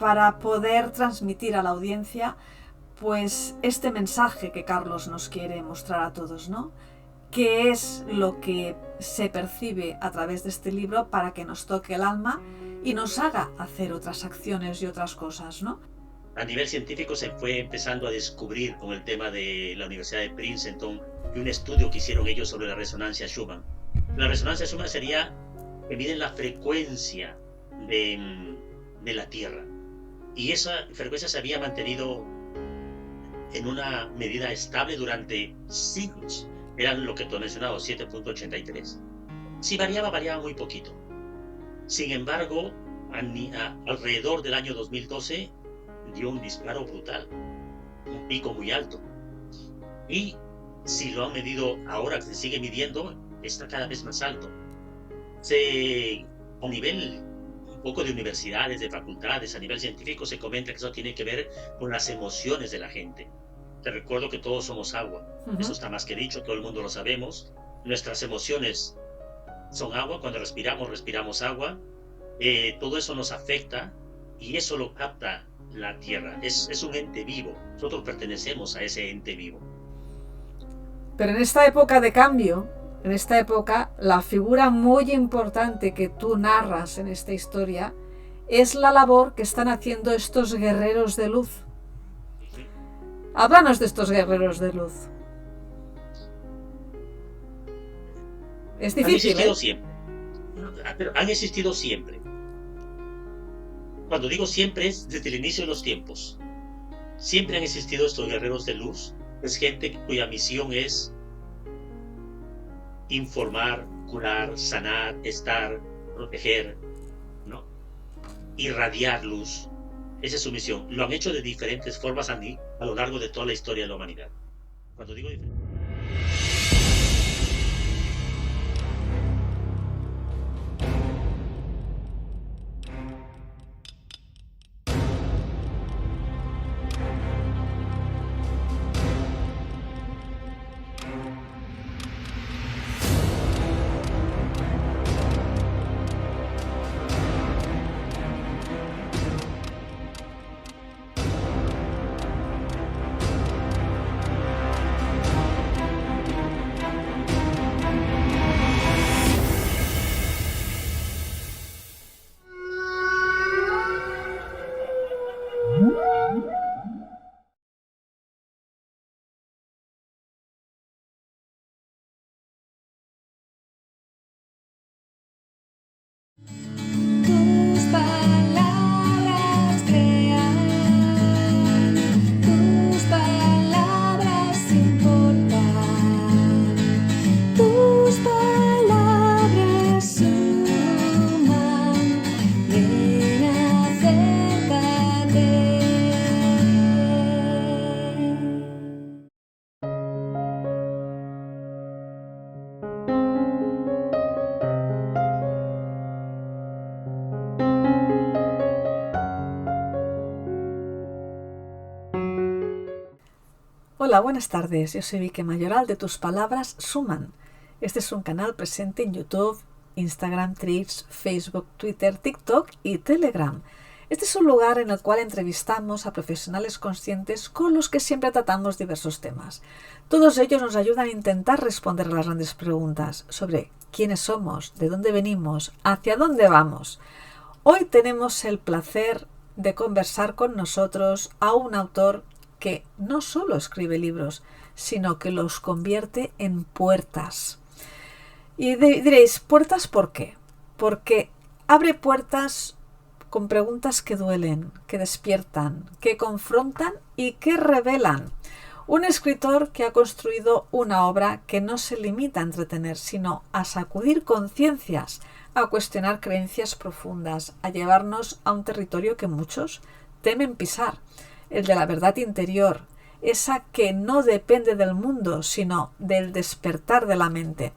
para poder transmitir a la audiencia pues este mensaje que Carlos nos quiere mostrar a todos, ¿no? ¿Qué es lo que se percibe a través de este libro para que nos toque el alma y nos haga hacer otras acciones y otras cosas, ¿no? A nivel científico se fue empezando a descubrir con el tema de la Universidad de Princeton y un estudio que hicieron ellos sobre la resonancia Schumann. La resonancia Schumann sería que miden la frecuencia de la Tierra. Y esa frecuencia se había mantenido en una medida estable durante siglos. Eran lo que tú has mencionado, 7.83. Si variaba muy poquito. Sin embargo, alrededor del año 2012 dio un disparo brutal, un pico muy alto. Y si lo han medido ahora, que se sigue midiendo, está cada vez más alto. A nivel un poco de universidades, de facultades, a nivel científico se comenta que eso tiene que ver con las emociones de la gente. Te recuerdo que todos somos agua. Eso está más que dicho, todo el mundo lo sabemos. Nuestras emociones son agua. Cuando respiramos agua. Todo eso nos afecta y eso lo capta la Tierra. Es un ente vivo. Nosotros pertenecemos a ese ente vivo. Pero en esta época de cambio, en esta época, la figura muy importante que tú narras en esta historia es la labor que están haciendo estos guerreros de luz. Háblanos de estos guerreros de luz. Es difícil, Han existido siempre. Pero han existido siempre. Cuando digo siempre es desde el inicio de los tiempos. Siempre han existido estos guerreros de luz. Es gente cuya misión es informar, curar, sanar, estar, proteger, ¿no? Irradiar luz. Esa es su misión. Lo han hecho de diferentes formas a lo largo de toda la historia de la humanidad. Cuando digo diferente... Hola, buenas tardes. Yo soy Vicky Mayoral de Tus Palabras Suman. Este es un canal presente en YouTube, Instagram, Threads, Facebook, Twitter, TikTok y Telegram. Este es un lugar en el cual entrevistamos a profesionales conscientes con los que siempre tratamos diversos temas. Todos ellos nos ayudan a intentar responder a las grandes preguntas sobre quiénes somos, de dónde venimos, hacia dónde vamos. Hoy tenemos el placer de conversar con nosotros a un autor que no solo escribe libros, sino que los convierte en puertas. Y diréis, ¿puertas por qué? Porque abre puertas con preguntas que duelen, que despiertan, que confrontan y que revelan. Un escritor que ha construido una obra que no se limita a entretener, sino a sacudir conciencias, a cuestionar creencias profundas, a llevarnos a un territorio que muchos temen pisar, el de la verdad interior, esa que no depende del mundo, sino del despertar de la mente.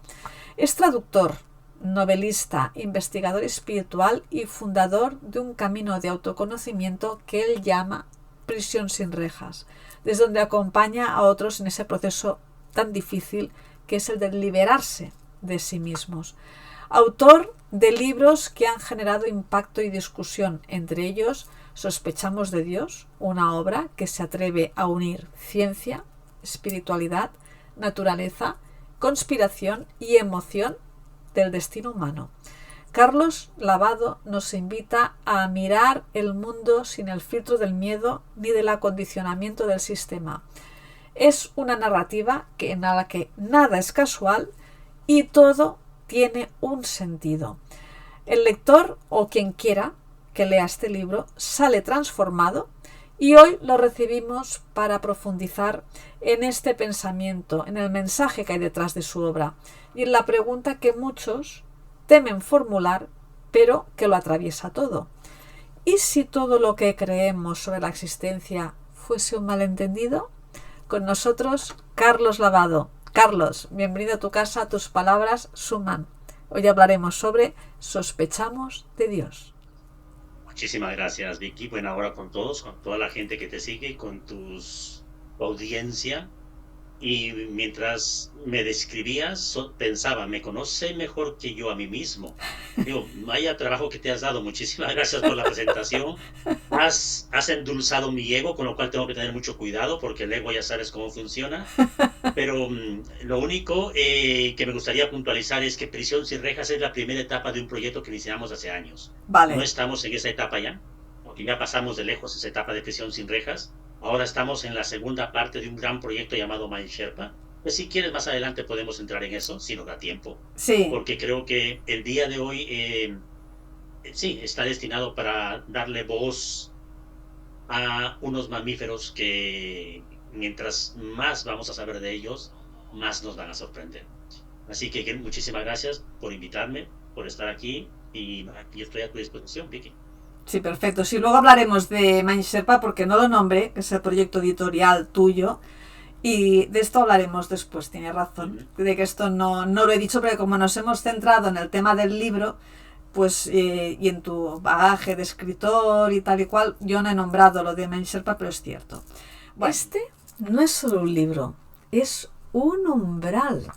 Es traductor, novelista, investigador espiritual y fundador de un camino de autoconocimiento que él llama Prisión sin rejas, desde donde acompaña a otros en ese proceso tan difícil que es el de liberarse de sí mismos. Autor de libros que han generado impacto y discusión, entre ellos Sospechamos de Dios, una obra que se atreve a unir ciencia, espiritualidad, naturaleza, conspiración y emoción del destino humano. Carlos Lavado nos invita a mirar el mundo sin el filtro del miedo ni del acondicionamiento del sistema. Es una narrativa en la que nada es casual y todo tiene un sentido. El lector o quien quiera que lea este libro sale transformado y hoy lo recibimos para profundizar en este pensamiento, en el mensaje que hay detrás de su obra y en la pregunta que muchos temen formular, pero que lo atraviesa todo. ¿Y si todo lo que creemos sobre la existencia fuese un malentendido? Con nosotros, Carlos Lavado. Carlos, bienvenido a tu casa, tus palabras suman. Hoy hablaremos sobre Sospechamos de Dios. Muchísimas gracias, Vicky. Buena hora con todos, con toda la gente que te sigue, con tu audiencia. Y mientras me describías, pensaba, me conoce mejor que yo a mí mismo. Digo, vaya trabajo que te has dado. Muchísimas gracias por la presentación. Has endulzado mi ego, con lo cual tengo que tener mucho cuidado, porque el ego ya sabes cómo funciona. Pero lo único que me gustaría puntualizar es que Prisión sin rejas es la primera etapa de un proyecto que iniciamos hace años. Vale. No estamos en esa etapa ya, porque ya pasamos de lejos esa etapa de Prisión sin rejas. Ahora estamos en la segunda parte de un gran proyecto llamado Mind Sherpa. Pues si quieres, más adelante podemos entrar en eso, si nos da tiempo. Sí. Porque creo que el día de hoy sí, está destinado para darle voz a unos mamíferos que mientras más vamos a saber de ellos, más nos van a sorprender. Así que muchísimas gracias por invitarme, por estar aquí y yo estoy a tu disposición, Vicky. Sí, perfecto. Sí, luego hablaremos de Mind Sherpa porque no lo nombré, que es el proyecto editorial tuyo. Y de esto hablaremos después, tiene razón. De que esto no lo he dicho, pero como nos hemos centrado en el tema del libro, pues y en tu bagaje de escritor y tal y cual, yo no he nombrado lo de Mind Sherpa, pero es cierto. Bueno, este no es solo un libro, es un umbral.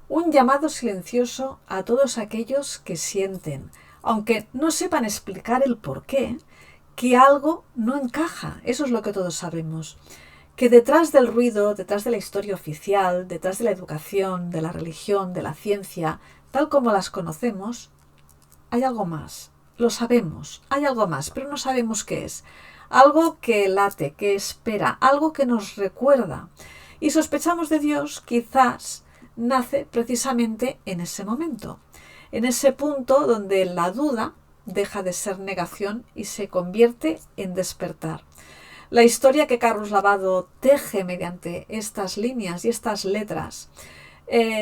Un llamado silencioso a todos aquellos que sienten, aunque no sepan explicar el porqué, que algo no encaja. Eso es lo que todos sabemos. Que detrás del ruido, detrás de la historia oficial, detrás de la educación, de la religión, de la ciencia, tal como las conocemos, hay algo más. Lo sabemos, hay algo más, pero no sabemos qué es. Algo que late, que espera, algo que nos recuerda. Y sospechamos de Dios, quizás nace precisamente en ese momento. En ese punto donde la duda deja de ser negación y se convierte en despertar. La historia que Carlos Lavado teje mediante estas líneas y estas letras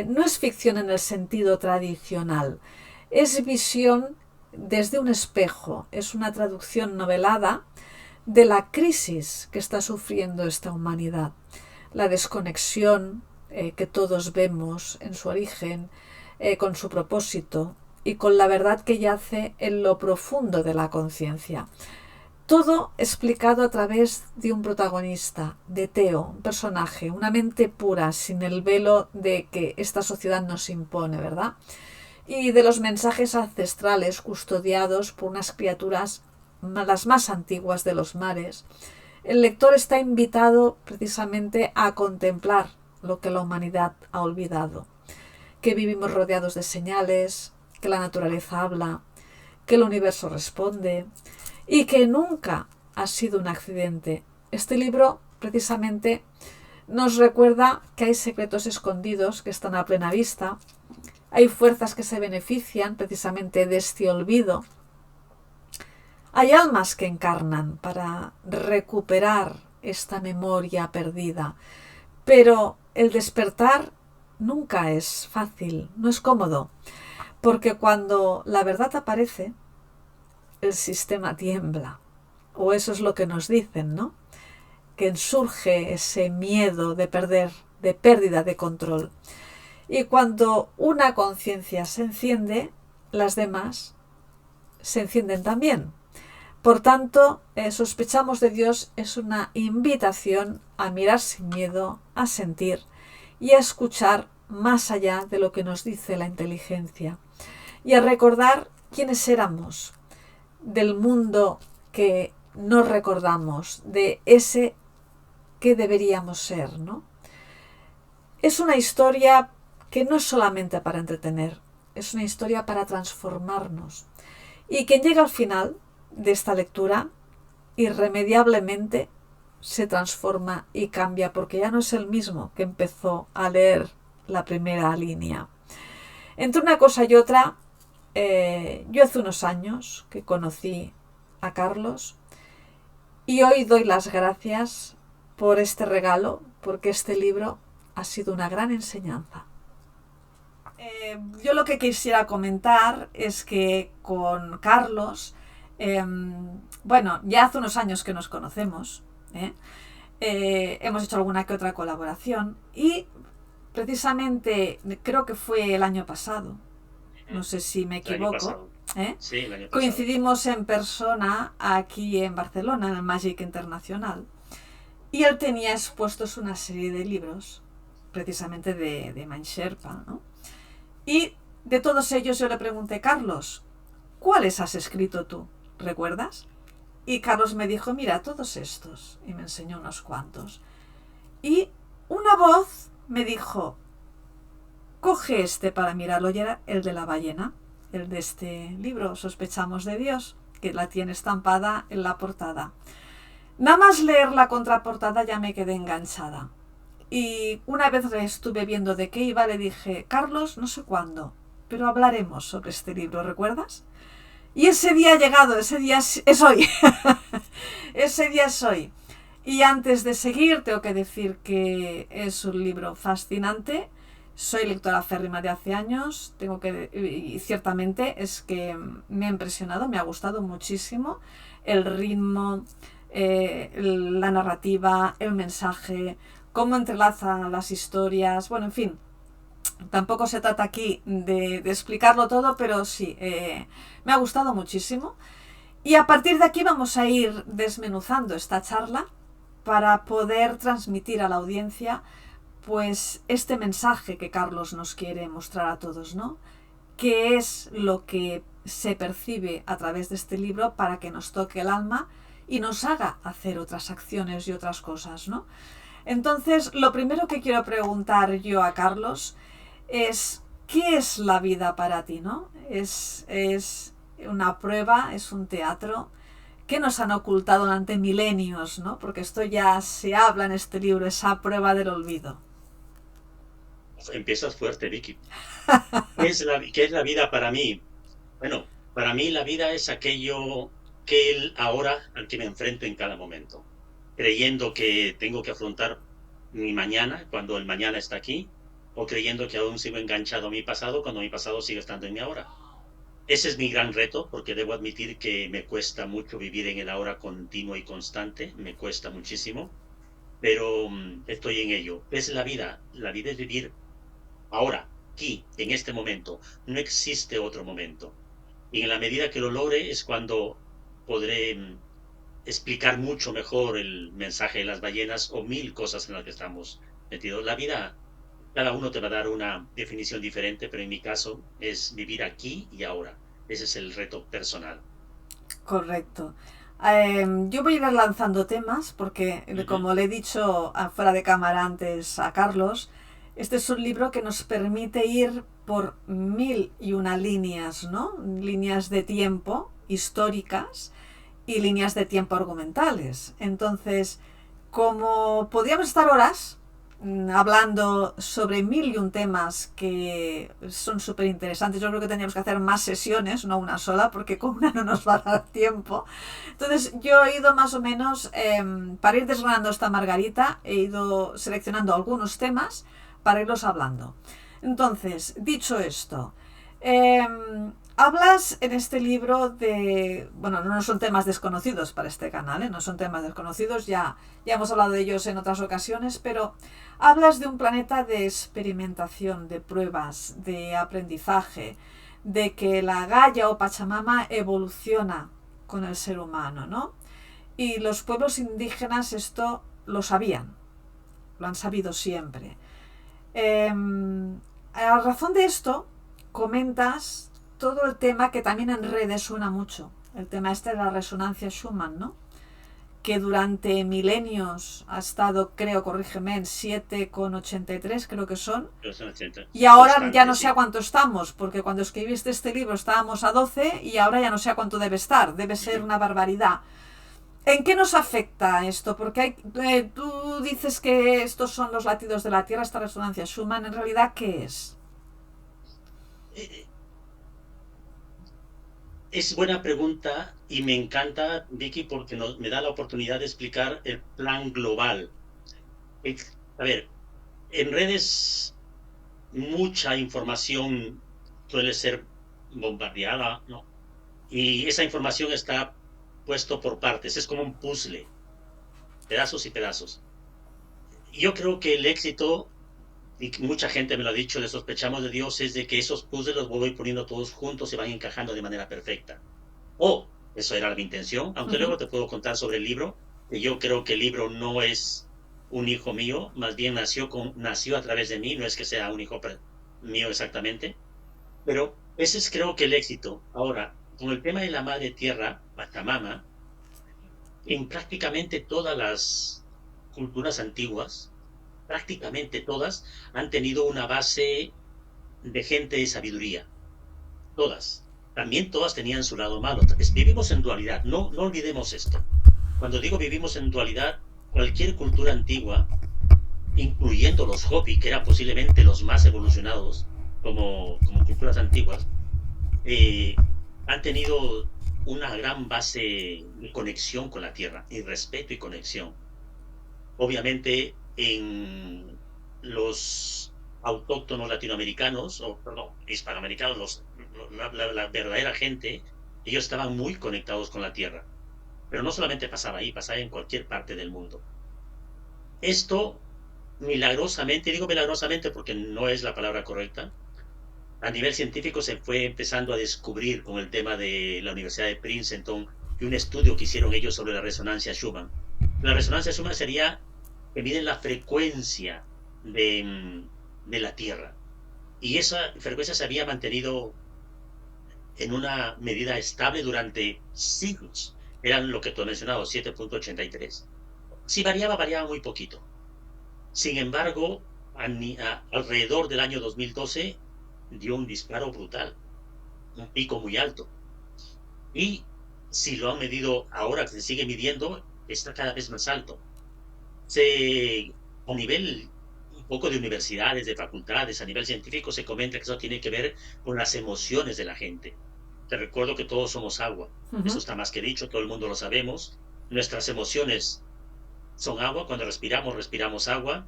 no es ficción en el sentido tradicional, es visión desde un espejo, es una traducción novelada de la crisis que está sufriendo esta humanidad, la desconexión que todos vemos en su origen, con su propósito y con la verdad que yace en lo profundo de la conciencia. Todo explicado a través de un protagonista, de Teo, un personaje, una mente pura, sin el velo de que esta sociedad nos impone, ¿verdad? Y de los mensajes ancestrales custodiados por unas criaturas las más antiguas de los mares. El lector está invitado precisamente a contemplar lo que la humanidad ha olvidado, que vivimos rodeados de señales, que la naturaleza habla, que el universo responde y que nunca ha sido un accidente. Este libro precisamente nos recuerda que hay secretos escondidos que están a plena vista, hay fuerzas que se benefician precisamente de este olvido, hay almas que encarnan para recuperar esta memoria perdida, pero el despertar nunca es fácil, no es cómodo, porque cuando la verdad aparece, el sistema tiembla, o eso es lo que nos dicen, ¿no? Que surge ese miedo de perder, de pérdida de control. Y cuando una conciencia se enciende, las demás se encienden también. Por tanto, sospechamos de Dios es una invitación a mirar sin miedo, a sentir y a escuchar más allá de lo que nos dice la inteligencia y a recordar quiénes éramos, del mundo que nos recordamos de ese que deberíamos ser, ¿no? Es una historia que no es solamente para entretener, es una historia para transformarnos. Y quien llega al final de esta lectura, irremediablemente se transforma y cambia, porque ya no es el mismo que empezó a leer la primera línea. Entre una cosa y otra, yo hace unos años que conocí a Carlos y hoy doy las gracias por este regalo, porque este libro ha sido una gran enseñanza. Yo lo que quisiera comentar es que con Carlos, bueno, ya hace unos años que nos conocemos, hemos hecho alguna que otra colaboración y precisamente creo que fue el año pasado, no sé si me equivoco, sí, el año pasado. Coincidimos en persona aquí en Barcelona, en el Magic Internacional, y él tenía expuestos una serie de libros precisamente de Mind Sherpa, ¿no? Y de todos ellos yo le pregunté, Carlos, ¿cuáles has escrito tú? ¿Recuerdas? Y Carlos me dijo, mira, todos estos. Y me enseñó unos cuantos. Y una voz me dijo, coge este para mirarlo. Y era el de la ballena, el de este libro, Sospechamos de Dios, que la tiene estampada en la portada. Nada más leer la contraportada ya me quedé enganchada. Y una vez estuve viendo de qué iba, le dije, Carlos, no sé cuándo, pero hablaremos sobre este libro, ¿recuerdas? Y ese día ha llegado, ese día es hoy. Ese día es hoy. Y antes de seguir, tengo que decir que es un libro fascinante. Soy lectora férrima de hace años, y ciertamente es que me ha impresionado, me ha gustado muchísimo el ritmo, la narrativa, el mensaje, cómo entrelaza las historias, bueno, en fin, tampoco se trata aquí de explicarlo todo, pero sí, me ha gustado muchísimo. Y a partir de aquí vamos a ir desmenuzando esta charla para poder transmitir a la audiencia pues este mensaje que Carlos nos quiere mostrar a todos, ¿no? ¿Qué es lo que se percibe a través de este libro para que nos toque el alma y nos haga hacer otras acciones y otras cosas, ¿no? Entonces, lo primero que quiero preguntar yo a Carlos es, ¿qué es la vida para ti, no? Es una prueba, es un teatro. ¿Qué nos han ocultado durante milenios, no? Porque esto ya se habla en este libro, esa prueba del olvido. Empiezas fuerte, Vicky. ¿Qué es la vida para mí? Bueno, para mí la vida es aquello que el ahora al que me enfrento en cada momento, creyendo que tengo que afrontar mi mañana cuando el mañana está aquí, o creyendo que aún sigo enganchado a mi pasado cuando mi pasado sigue estando en mi ahora. Ese es mi gran reto, porque debo admitir que me cuesta mucho vivir en el ahora continuo y constante, me cuesta muchísimo, pero estoy en ello. Es la vida es vivir ahora, aquí, en este momento. No existe otro momento. Y en la medida que lo logre es cuando podré explicar mucho mejor el mensaje de las ballenas o mil cosas en las que estamos metidos. La vida, cada uno te va a dar una definición diferente, pero en mi caso es vivir aquí y ahora. Ese es el reto personal. Correcto. Yo voy a ir lanzando temas porque, como le he dicho fuera de cámara antes a Carlos, este es un libro que nos permite ir por 1001 líneas, ¿no? Líneas de tiempo históricas y líneas de tiempo argumentales. Entonces, como podríamos estar horas hablando sobre 1001 temas que son súper interesantes, yo creo que tendríamos que hacer más sesiones, no una sola, porque con una no nos va a dar tiempo. Entonces yo he ido más o menos, para ir desgranando esta margarita, he ido seleccionando algunos temas para irlos hablando. Entonces, dicho esto, hablas en este libro de... Bueno, no son temas desconocidos para este canal, no son temas desconocidos, ya hemos hablado de ellos en otras ocasiones, pero hablas de un planeta de experimentación, de pruebas, de aprendizaje, de que la Gaia o Pachamama evoluciona con el ser humano, ¿no? Y los pueblos indígenas esto lo sabían, lo han sabido siempre. A razón de esto, comentas todo el tema que también en redes suena mucho, el tema este de la resonancia Schumann, ¿no? que durante milenios ha estado, creo, corrígeme, en 7,83 creo que son, y ahora Constante, ya no sé sí. a cuánto estamos, porque cuando escribiste este libro estábamos a 12 y ahora ya no sé a cuánto debe estar, debe ser una barbaridad. ¿En qué nos afecta esto? Porque tú dices que estos son los latidos de la Tierra, esta resonancia Schumann, ¿en realidad qué es? Eh, Es buena pregunta y me encanta, Vicky, porque me da la oportunidad de explicar el plan global. A ver, en redes mucha información suele ser bombardeada, ¿no? Y esa información está puesto por partes, es como un puzzle, pedazos y pedazos. Yo creo que el éxito, y que mucha gente me lo ha dicho, de sospechamos de Dios, es de que esos puzzles los voy poniendo todos juntos y van encajando de manera perfecta. Eso era mi intención, aunque luego te puedo contar sobre el libro, que yo creo que el libro no es un hijo mío, más bien nació a través de mí, no es que sea un hijo mío exactamente, pero ese es creo que el éxito. Ahora, con el tema de la madre tierra, Pachamama, en prácticamente todas las culturas antiguas, prácticamente todas han tenido una base de gente de sabiduría, todas. También todas tenían su lado malo. Vivimos en dualidad, no olvidemos esto. Cuando digo vivimos en dualidad, cualquier cultura antigua, incluyendo los Hopi, que eran posiblemente los más evolucionados como culturas antiguas, eh, han tenido una gran base de conexión con la tierra, y respeto y conexión. Obviamente, en los autóctonos latinoamericanos, o perdón, hispanoamericanos, la verdadera gente, ellos estaban muy conectados con la tierra. Pero no solamente pasaba ahí, pasaba en cualquier parte del mundo. Esto, milagrosamente, digo milagrosamente porque no es la palabra correcta, a nivel científico se fue empezando a descubrir con el tema de la Universidad de Princeton y un estudio que hicieron ellos sobre la resonancia Schumann. La resonancia Schumann sería que miden la frecuencia de la Tierra. Y esa frecuencia se había mantenido en una medida estable durante siglos. Eran lo que tú has mencionado, 7,83. Si variaba, variaba muy poquito. Sin embargo, alrededor del año 2012 dio un disparo brutal, un pico muy alto. Y si lo han medido ahora, que se sigue midiendo, está cada vez más alto. A nivel un poco de universidades, de facultades, a nivel científico, se comenta que eso tiene que ver con las emociones de la gente. Te recuerdo que todos somos agua. Eso está más que dicho, todo el mundo lo sabemos. Nuestras emociones son agua. Cuando respiramos, respiramos agua.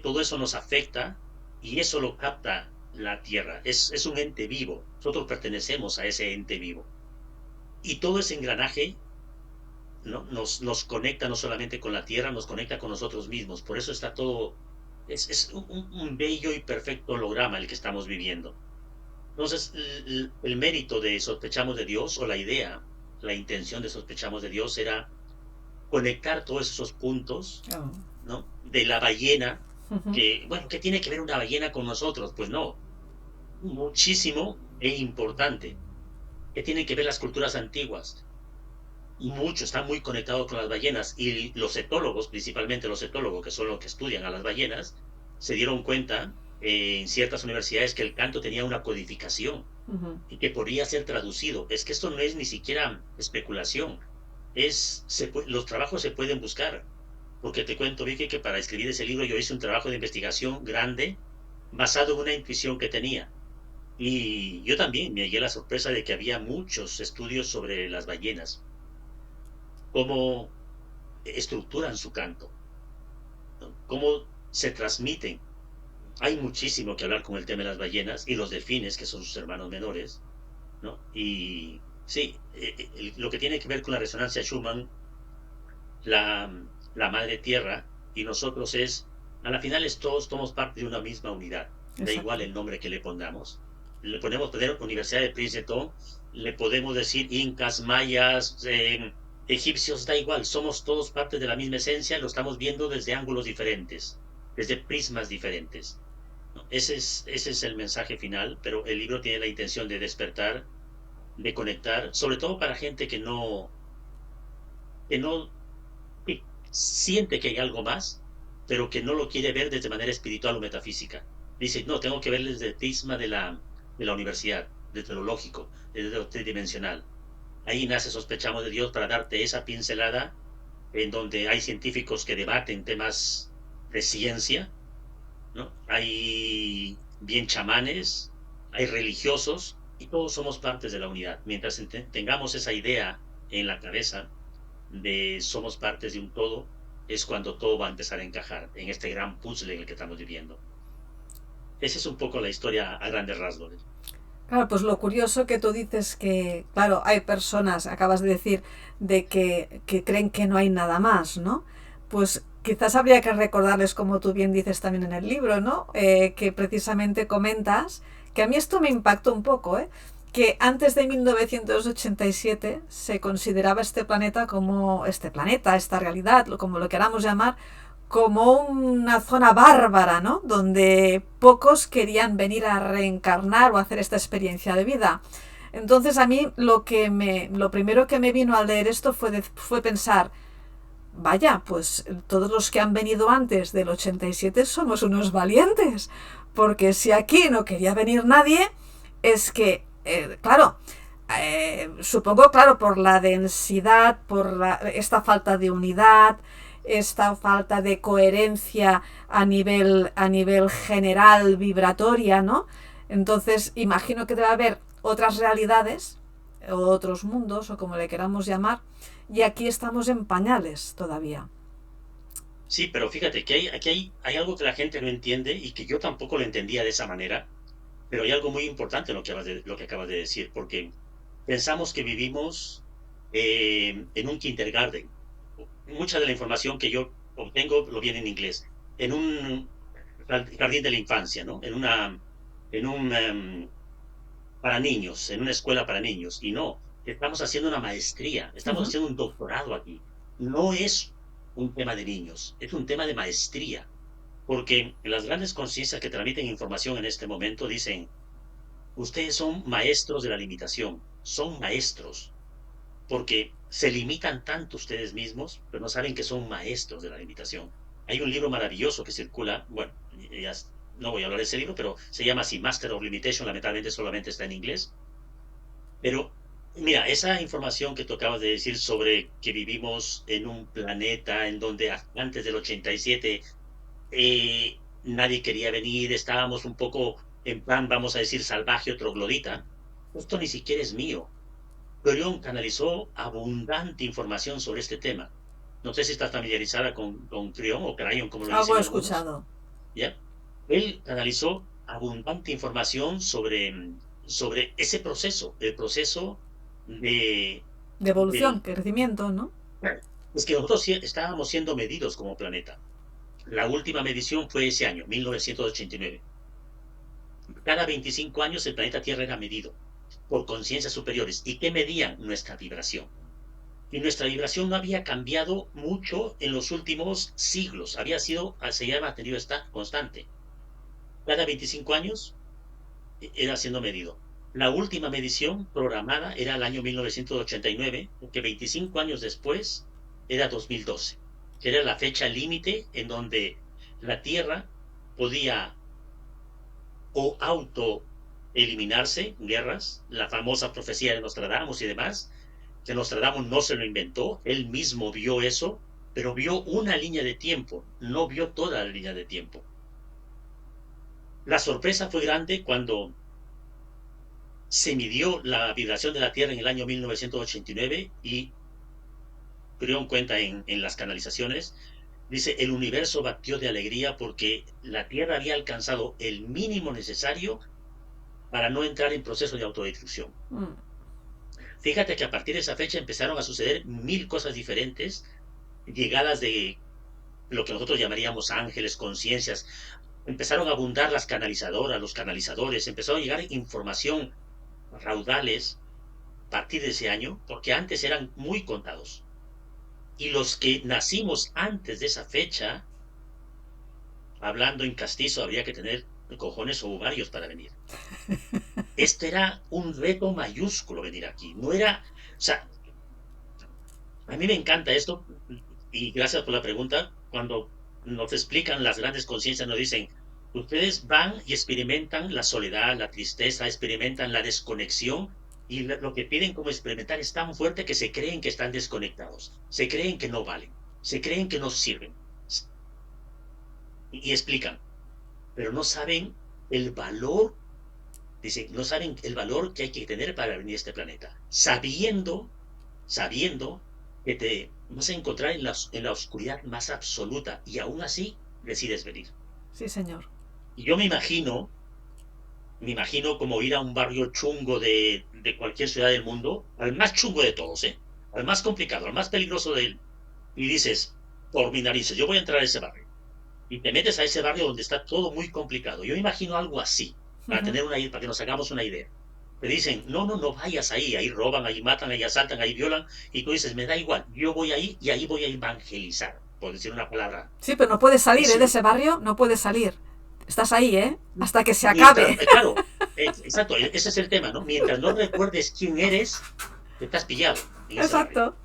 Todo eso nos afecta y eso lo capta la Tierra. Es un ente vivo. Nosotros pertenecemos a ese ente vivo. Y todo ese engranaje, ¿no? Nos conecta no solamente con la Tierra, nos conecta con nosotros mismos. Por eso está todo, es un bello y perfecto holograma el que estamos viviendo. Entonces, el mérito de sospechamos de Dios, o la idea, la intención de sospechamos de Dios era conectar todos esos puntos, Oh. ¿no? De la ballena, que, bueno, ¿qué tiene que ver una ballena con nosotros? Pues no, muchísimo e importante. ¿Qué tienen que ver las culturas antiguas? Mucho, está muy conectado con las ballenas, y los etólogos, principalmente los etólogos, que son los que estudian a las ballenas, se dieron cuenta en ciertas universidades que el canto tenía una codificación y que podría ser traducido. Es que esto no es ni siquiera especulación, los trabajos se pueden buscar, porque te cuento, Vicky, que para escribir ese libro yo hice un trabajo de investigación grande basado en una intuición que tenía. Y yo también me llegué a la sorpresa de que había muchos estudios sobre las ballenas, cómo estructuran su canto, ¿no? Cómo se transmiten. Hay muchísimo que hablar con el tema de las ballenas y los delfines, que son sus hermanos menores, ¿no? Y sí, lo que tiene que ver con la resonancia Schumann, la, la madre tierra y nosotros a la final todos somos parte de una misma unidad. Da igual Exacto. el nombre que le pongamos. Le podemos poner Universidad de Princeton, le podemos decir incas, mayas, egipcios, da igual, somos todos parte de la misma esencia, lo estamos viendo desde ángulos diferentes, desde prismas diferentes, ¿no? Ese es el mensaje final, pero el libro tiene la intención de despertar, de conectar, sobre todo para gente que no siente que hay algo más, pero que no lo quiere ver desde manera espiritual o metafísica. Dice, no, tengo que ver desde el prisma de la universidad, desde lo lógico, desde lo tridimensional. Ahí nace Sospechamos de Dios para darte esa pincelada en donde hay científicos que debaten temas de ciencia, ¿no? Hay bien chamanes, hay religiosos, y todos somos partes de la unidad. Mientras tengamos esa idea en la cabeza de somos partes de un todo, es cuando todo va a empezar a encajar en este gran puzzle en el que estamos viviendo. Esa es un poco la historia a grandes rasgos. Claro, pues lo curioso que tú dices que, claro, hay personas, acabas de decir, que creen que no hay nada más, ¿no? Pues quizás habría que recordarles, como tú bien dices también en el libro, ¿no? Que precisamente comentas, que a mí esto me impactó un poco, ¿eh? Que antes de 1987 se consideraba este planeta como este planeta, esta realidad, como lo queramos llamar, como una zona bárbara, ¿no? Donde pocos querían venir a reencarnar o hacer esta experiencia de vida. Entonces a mí lo primero que me vino al leer esto fue pensar, vaya, pues todos los que han venido antes del 87 somos unos valientes, porque si aquí no quería venir nadie, es que, claro, supongo, claro, por la densidad, esta falta de unidad, esta falta de coherencia a nivel general, vibratoria, ¿no? Entonces, imagino que debe haber otras realidades, o otros mundos, o como le queramos llamar, y aquí estamos en pañales todavía. Sí, pero fíjate que aquí hay algo que la gente no entiende y que yo tampoco lo entendía de esa manera, pero hay algo muy importante en lo que acabas de decir, porque pensamos que vivimos en un kindergarten. Mucha de la información que yo obtengo lo viene en inglés, en un jardín de la infancia, ¿no? En un para niños, en una escuela para niños. Y no, estamos haciendo una maestría, estamos Uh-huh. haciendo un doctorado aquí. No es un tema de niños, es un tema de maestría, porque las grandes conciencias que transmiten información en este momento dicen, ustedes son maestros de la limitación, son maestros, porque se limitan tanto ustedes mismos, pero no saben que son maestros de la limitación. Hay un libro maravilloso que circula, bueno, ya no voy a hablar de ese libro, pero se llama así, Master of Limitation, lamentablemente solamente está en inglés, pero mira, esa información que tú acabas de decir sobre que vivimos en un planeta en donde antes del 87 nadie quería venir, estábamos un poco en plan, vamos a decir, salvaje o troglodita, esto ni siquiera es mío. Orión canalizó abundante información sobre este tema. No sé si estás familiarizada con Crión o Cryon, como lo Algo dicen he algunos, escuchado. ¿ya? Él canalizó abundante información sobre ese proceso, el proceso de, De evolución, del... crecimiento, ¿no? Es que nosotros estábamos siendo medidos como planeta. La última medición fue ese año, 1989. Cada 25 años el planeta Tierra era medido por conciencias superiores. ¿Y qué medían? Nuestra vibración. Y nuestra vibración no había cambiado mucho en los últimos siglos. Se había mantenido esta constante. Cada 25 años era siendo medido. La última medición programada era el año 1989, porque 25 años después era 2012, que era la fecha límite en donde la Tierra podía o auto eliminarse, guerras, la famosa profecía de Nostradamus y demás, que Nostradamus no se lo inventó, él mismo vio eso, pero vio una línea de tiempo, no vio toda la línea de tiempo. La sorpresa fue grande cuando se midió la vibración de la Tierra en el año 1989 y Crión cuenta en las canalizaciones, dice, el universo batió de alegría porque la Tierra había alcanzado el mínimo necesario para no entrar en proceso de autodestrucción. Mm. Fíjate que a partir de esa fecha empezaron a suceder mil cosas diferentes, llegadas de lo que nosotros llamaríamos ángeles, conciencias, empezaron a abundar las canalizadoras, los canalizadores, empezó a llegar información, raudales, a partir de ese año, porque antes eran muy contados. Y los que nacimos antes de esa fecha, hablando en castizo, habría que tener cojones o ovarios para venir. Esto era un reto mayúsculo venir aquí. No era, o sea, a mí me encanta esto. y gracias por la pregunta. Cuando nos explican las grandes conciencias, nos dicen, ustedes van y experimentan la soledad, la tristeza, experimentan la desconexión, y lo que piden como experimentar es tan fuerte que se creen que están desconectados, se creen que no valen, se creen que no sirven, y explican, pero no saben el valor, dicen, no saben el valor que hay que tener para venir a este planeta, sabiendo que te vas a encontrar en la oscuridad más absoluta y aún así decides venir. Sí, señor. Y yo me imagino como ir a un barrio chungo de cualquier ciudad del mundo, al más chungo de todos, ¿eh? Al más complicado, al más peligroso de él, y dices, por mi narices, yo voy a entrar a ese barrio. Y te metes a ese barrio donde está todo muy complicado. Yo me imagino algo así, para que nos hagamos una idea. Te dicen, no, no, no vayas ahí, ahí roban, ahí matan, ahí asaltan, ahí violan, y tú dices, me da igual, yo voy ahí y ahí voy a evangelizar, por decir una palabra. Sí, pero no puedes salir, Es, de ese barrio, no puedes salir. Estás ahí, hasta que se mientras, acabe. claro, exacto, ese es el tema, ¿no? Mientras no recuerdes quién eres, te estás pillado en ese barrio, Exacto.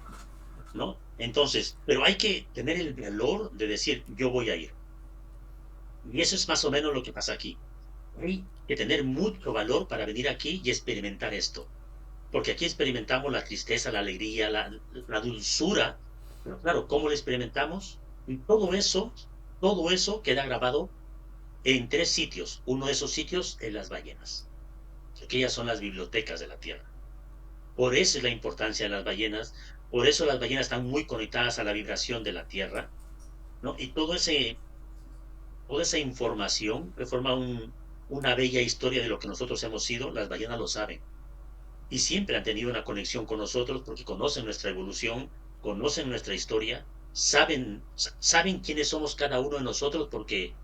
¿no? Entonces, pero hay que tener el valor de decir, yo voy a ir. Y eso es más o menos lo que pasa aquí. Hay que tener mucho valor para venir aquí y experimentar esto. Porque aquí experimentamos la tristeza, la alegría, la dulzura. Pero claro, ¿cómo lo experimentamos? Y todo eso queda grabado en 3 sitios. Uno de esos sitios es las ballenas. Aquellas son las bibliotecas de la Tierra. Por eso es la importancia de las ballenas. Por eso las ballenas están muy conectadas a la vibración de la Tierra, ¿no? Y toda esa información que forma una bella historia de lo que nosotros hemos sido, las ballenas lo saben. Y siempre han tenido una conexión con nosotros porque conocen nuestra evolución, conocen nuestra historia, saben quiénes somos cada uno de nosotros porque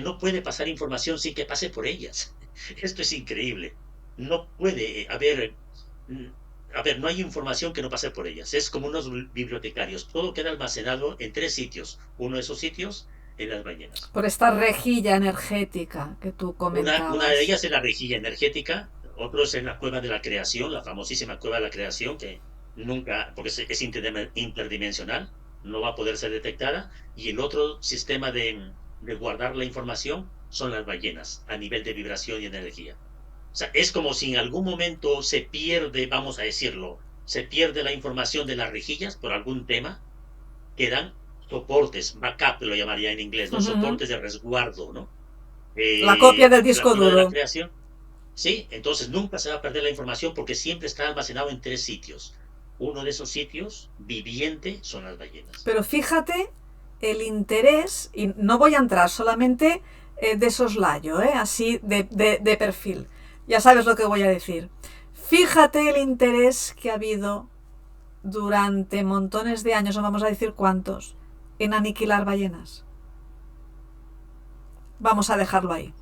no puede pasar información sin que pase por ellas. Esto es increíble. No puede mm, haber, no hay información que no pase por ellas. Es como unos bibliotecarios. Todo queda almacenado en 3 sitios. Uno de esos sitios en las ballenas. Por esta rejilla energética que tú Una de comentabas. ellas es la rejilla energética, otro es en la cueva de la creación, la famosísima cueva de la creación, que nunca, porque es interdimensional, no va a poder ser detectada, y el otro sistema de guardar la información son las ballenas, a nivel de vibración y energía. O sea, es como si en algún momento se pierde, vamos a decirlo, se pierde la información de las rejillas por algún tema, quedan soportes, backup lo llamaría en inglés, ¿no? Ujú. Soportes de resguardo, ¿no? La copia del La disco cueva de la duro. creación. Sí, entonces nunca se va a perder la información porque siempre está almacenado en 3 sitios. Uno de esos sitios, viviente, son las ballenas. Pero fíjate el interés, y no voy a entrar solamente de soslayo, así de perfil. Ya sabes lo que voy a decir. Fíjate el interés que ha habido durante montones de años, no vamos a decir cuántos, en aniquilar ballenas. Vamos a dejarlo ahí.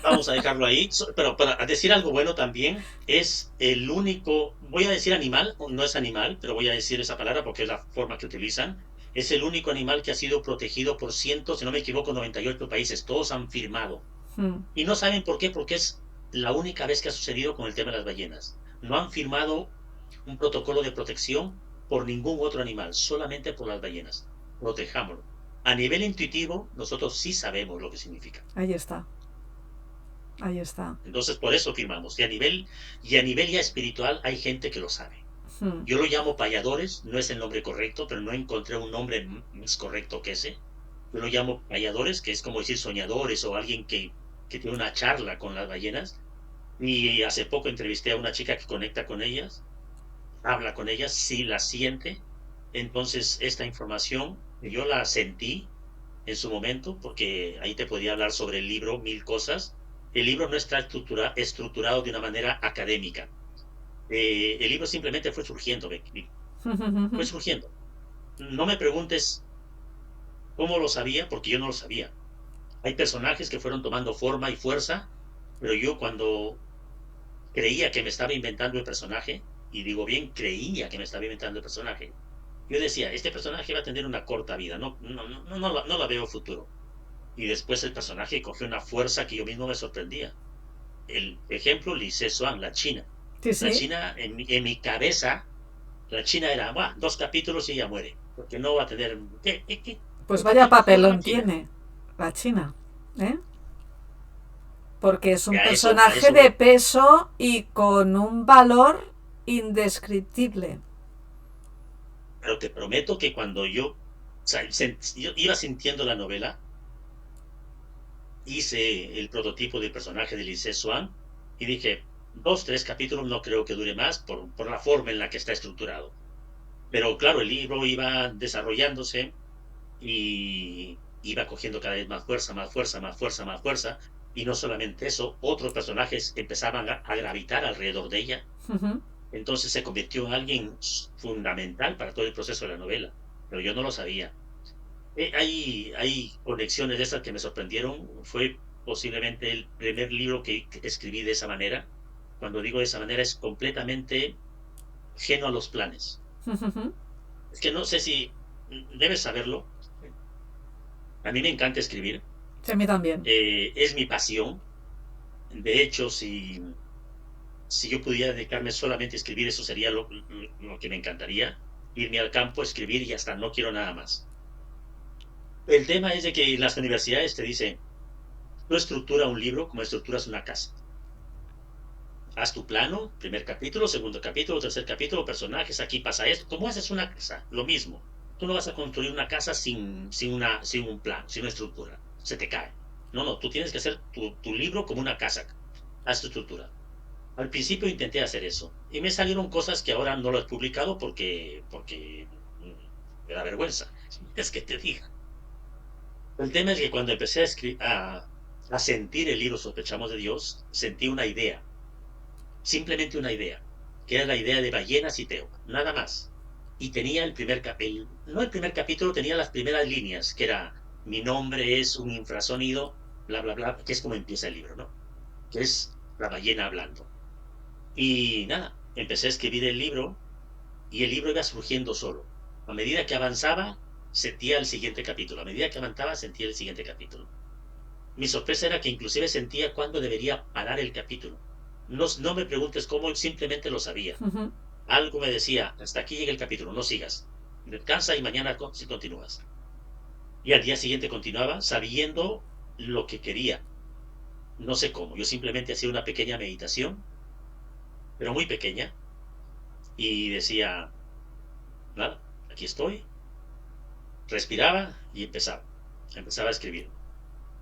Vamos a dejarlo ahí, pero para decir algo bueno también, es el único, voy a decir animal, no es animal, pero voy a decir esa palabra porque es la forma que utilizan, es el único animal que ha sido protegido por cientos, si no me equivoco, 98 países, todos han firmado. Hmm. Y no saben por qué, porque es la única vez que ha sucedido con el tema de las ballenas. No han firmado un protocolo de protección por ningún otro animal, solamente por las ballenas. Protejámoslo. A nivel intuitivo, nosotros sí sabemos lo que significa. Ahí está. Ahí está. Entonces, por eso firmamos. Y a nivel ya espiritual hay gente que lo sabe. Hmm. Yo lo llamo payadores, no es el nombre correcto, pero no encontré un nombre más correcto que ese. Yo lo llamo payadores, que es como decir soñadores o alguien que tiene una charla con las ballenas. Y hace poco entrevisté a una chica que conecta con ellas, habla con ellas, sí la siente. Entonces, esta información yo la sentí en su momento, porque ahí te podía hablar sobre el libro, mil cosas. El libro no está estructurado de una manera académica. El libro simplemente fue surgiendo, fue surgiendo. No me preguntes cómo lo sabía, porque yo no lo sabía. Hay personajes que fueron tomando forma y fuerza, pero yo cuando creía que me estaba inventando el personaje, y digo bien, creía que me estaba inventando el personaje, yo decía, este personaje va a tener una corta vida, no, no, no, no, no la veo futuro. Y después el personaje cogió una fuerza que yo mismo me sorprendía. El ejemplo, Li Shuang, la China. Sí, La sí. China, en mi cabeza, la China era, 2 capítulos y ella muere. porque no va a tener... ¿Qué Pues vaya prototipos papelón China? tiene la China, ¿eh? Porque es un A personaje eso de voy. peso y con un valor indescriptible. Pero te prometo que cuando yo iba sintiendo la novela, hice el prototipo del personaje de Lise Swan y dije, 2, 3 capítulos no creo que dure más por la forma en la que está estructurado. Pero claro, el libro iba desarrollándose y iba cogiendo cada vez más fuerza, más fuerza, más fuerza, más fuerza. Y no solamente eso, otros personajes empezaban a gravitar alrededor de ella. Ujú. Entonces se convirtió en alguien fundamental para todo el proceso de la novela. Pero yo no lo sabía. Hay conexiones de esas que me sorprendieron. Fue posiblemente el primer libro que escribí de esa manera. Cuando digo de esa manera es completamente ajeno a los planes. Ujú. Es que no sé si debes saberlo. A mí me encanta escribir. Sí, a mí también. Es mi pasión. De hecho, si yo pudiera dedicarme solamente a escribir, eso sería lo que me encantaría. Irme al campo, escribir y hasta no quiero nada más. El tema es de que las universidades te dicen, tú estructura un libro como estructuras una casa. Haz tu plano, primer capítulo, segundo capítulo, tercer capítulo, personajes, aquí pasa esto. ¿Cómo haces una casa? Lo mismo. Tú no vas a construir una casa sin un plan, sin una estructura. Se te cae. No, tú tienes que hacer tu libro como una casa. Haz tu estructura. Al principio intenté hacer eso y me salieron cosas que ahora no lo he publicado porque me da vergüenza. Es que te diga. El tema es que cuando empecé a sentir el libro Sospechamos de Dios, sentí una idea, simplemente una idea, que era la idea de ballenas y Teo, nada más. Y tenía el primer capítulo, no el primer capítulo, tenía las primeras líneas, que era, mi nombre es un infrasonido, bla, bla, bla, que es como empieza el libro, ¿no? Que es la ballena hablando. Y nada, empecé a escribir el libro y el libro iba surgiendo solo. A medida que avanzaba, sentía el siguiente capítulo. A medida que avanzaba, sentía el siguiente capítulo. Mi sorpresa era que inclusive sentía cuándo debería parar el capítulo. No me preguntes cómo, simplemente lo sabía. Ujú. Algo me decía, hasta aquí llega el capítulo, no sigas. Descansa y mañana si continúas. Y al día siguiente continuaba sabiendo lo que quería. No sé cómo, yo simplemente hacía una pequeña meditación, pero muy pequeña, y decía, nada, aquí estoy, respiraba y empezaba a escribir.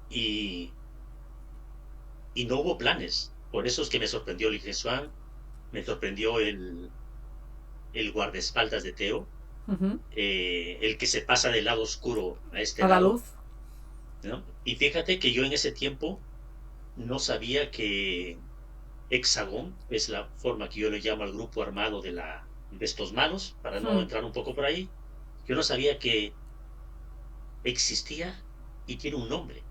Y, y no hubo planes. Por eso es que me sorprendió Li Swan, me sorprendió el guardaespaldas de Teo, Ujú. el que se pasa del lado oscuro a este A la lado, luz. ¿no? Y fíjate que yo en ese tiempo no sabía que Hexagón es la forma que yo le llamo al grupo armado de estos malos, para no Mm. entrar un poco por ahí. Yo no sabía que existía y tiene un nombre.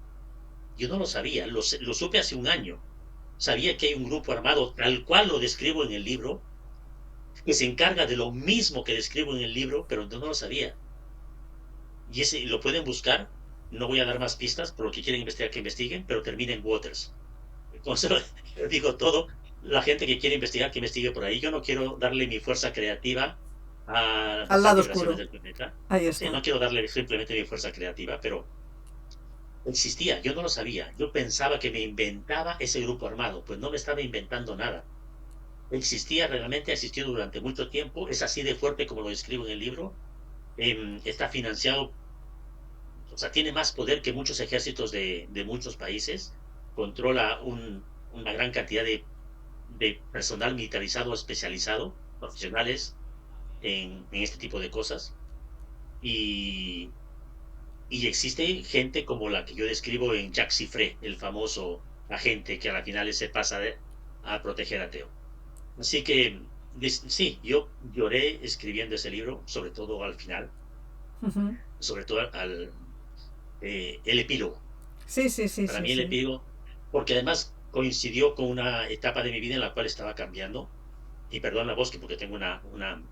Yo no lo sabía, lo supe hace un año. Sabía que hay un grupo armado, tal cual lo describo en el libro, que se encarga de lo mismo que describo en el libro, pero no lo sabía. Y ese lo pueden buscar. No voy a dar más pistas, por lo que quieren investigar que investiguen, pero termina en Waters. Con eso digo todo. La gente que quiere investigar, que investigue por ahí. Yo no quiero darle mi fuerza creativa a Al las lado vibraciones oscuro. del planeta. Ahí Sí, está. no quiero darle simplemente mi fuerza creativa, pero existía, yo no lo sabía. Yo pensaba que me inventaba ese grupo armado, pues no me estaba inventando nada. Existía realmente, ha existido durante mucho tiempo, es así de fuerte como lo describo en el libro. Está financiado, o sea, tiene más poder que muchos ejércitos de muchos países, controla una gran cantidad de personal militarizado, especializado, profesionales en este tipo de cosas. Y, y existe gente como la que yo describo en Jacques Chiffré, el famoso agente que a la final se pasa a proteger a Teo. Así que sí, yo lloré escribiendo ese libro, sobre todo al final, Ujú. sobre todo el epílogo. Sí, sí, sí, Para sí, mí el sí. epílogo, porque además coincidió con una etapa de mi vida en la cual estaba cambiando, y perdón la voz, que porque tengo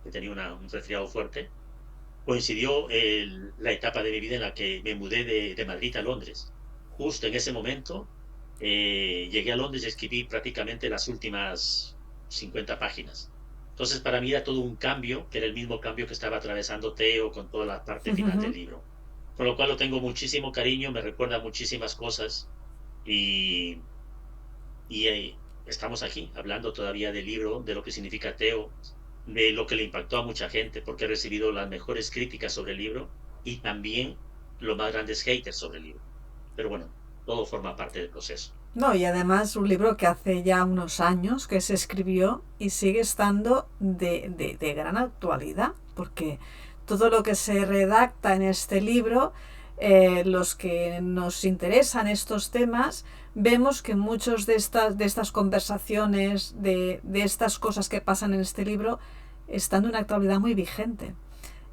que tenía un resfriado fuerte, coincidió la etapa de mi vida en la que me mudé de Madrid a Londres. Justo en ese momento llegué a Londres y escribí prácticamente las últimas 50 páginas. Entonces para mí era todo un cambio, que era el mismo cambio que estaba atravesando Teo con toda la parte final del libro. Con lo cual lo tengo muchísimo cariño, me recuerda muchísimas cosas y, estamos aquí hablando todavía del libro, de lo que significa Teo, de lo que le impactó a mucha gente, porque he recibido las mejores críticas sobre el libro y también los más grandes haters sobre el libro. Pero bueno, todo forma parte del proceso. No, y además un libro que hace ya unos años que se escribió y sigue estando de gran actualidad, porque todo lo que se redacta en este libro, los que nos interesan estos temas, vemos que muchos de estas conversaciones, de estas cosas que pasan en este libro, están de una actualidad muy vigente.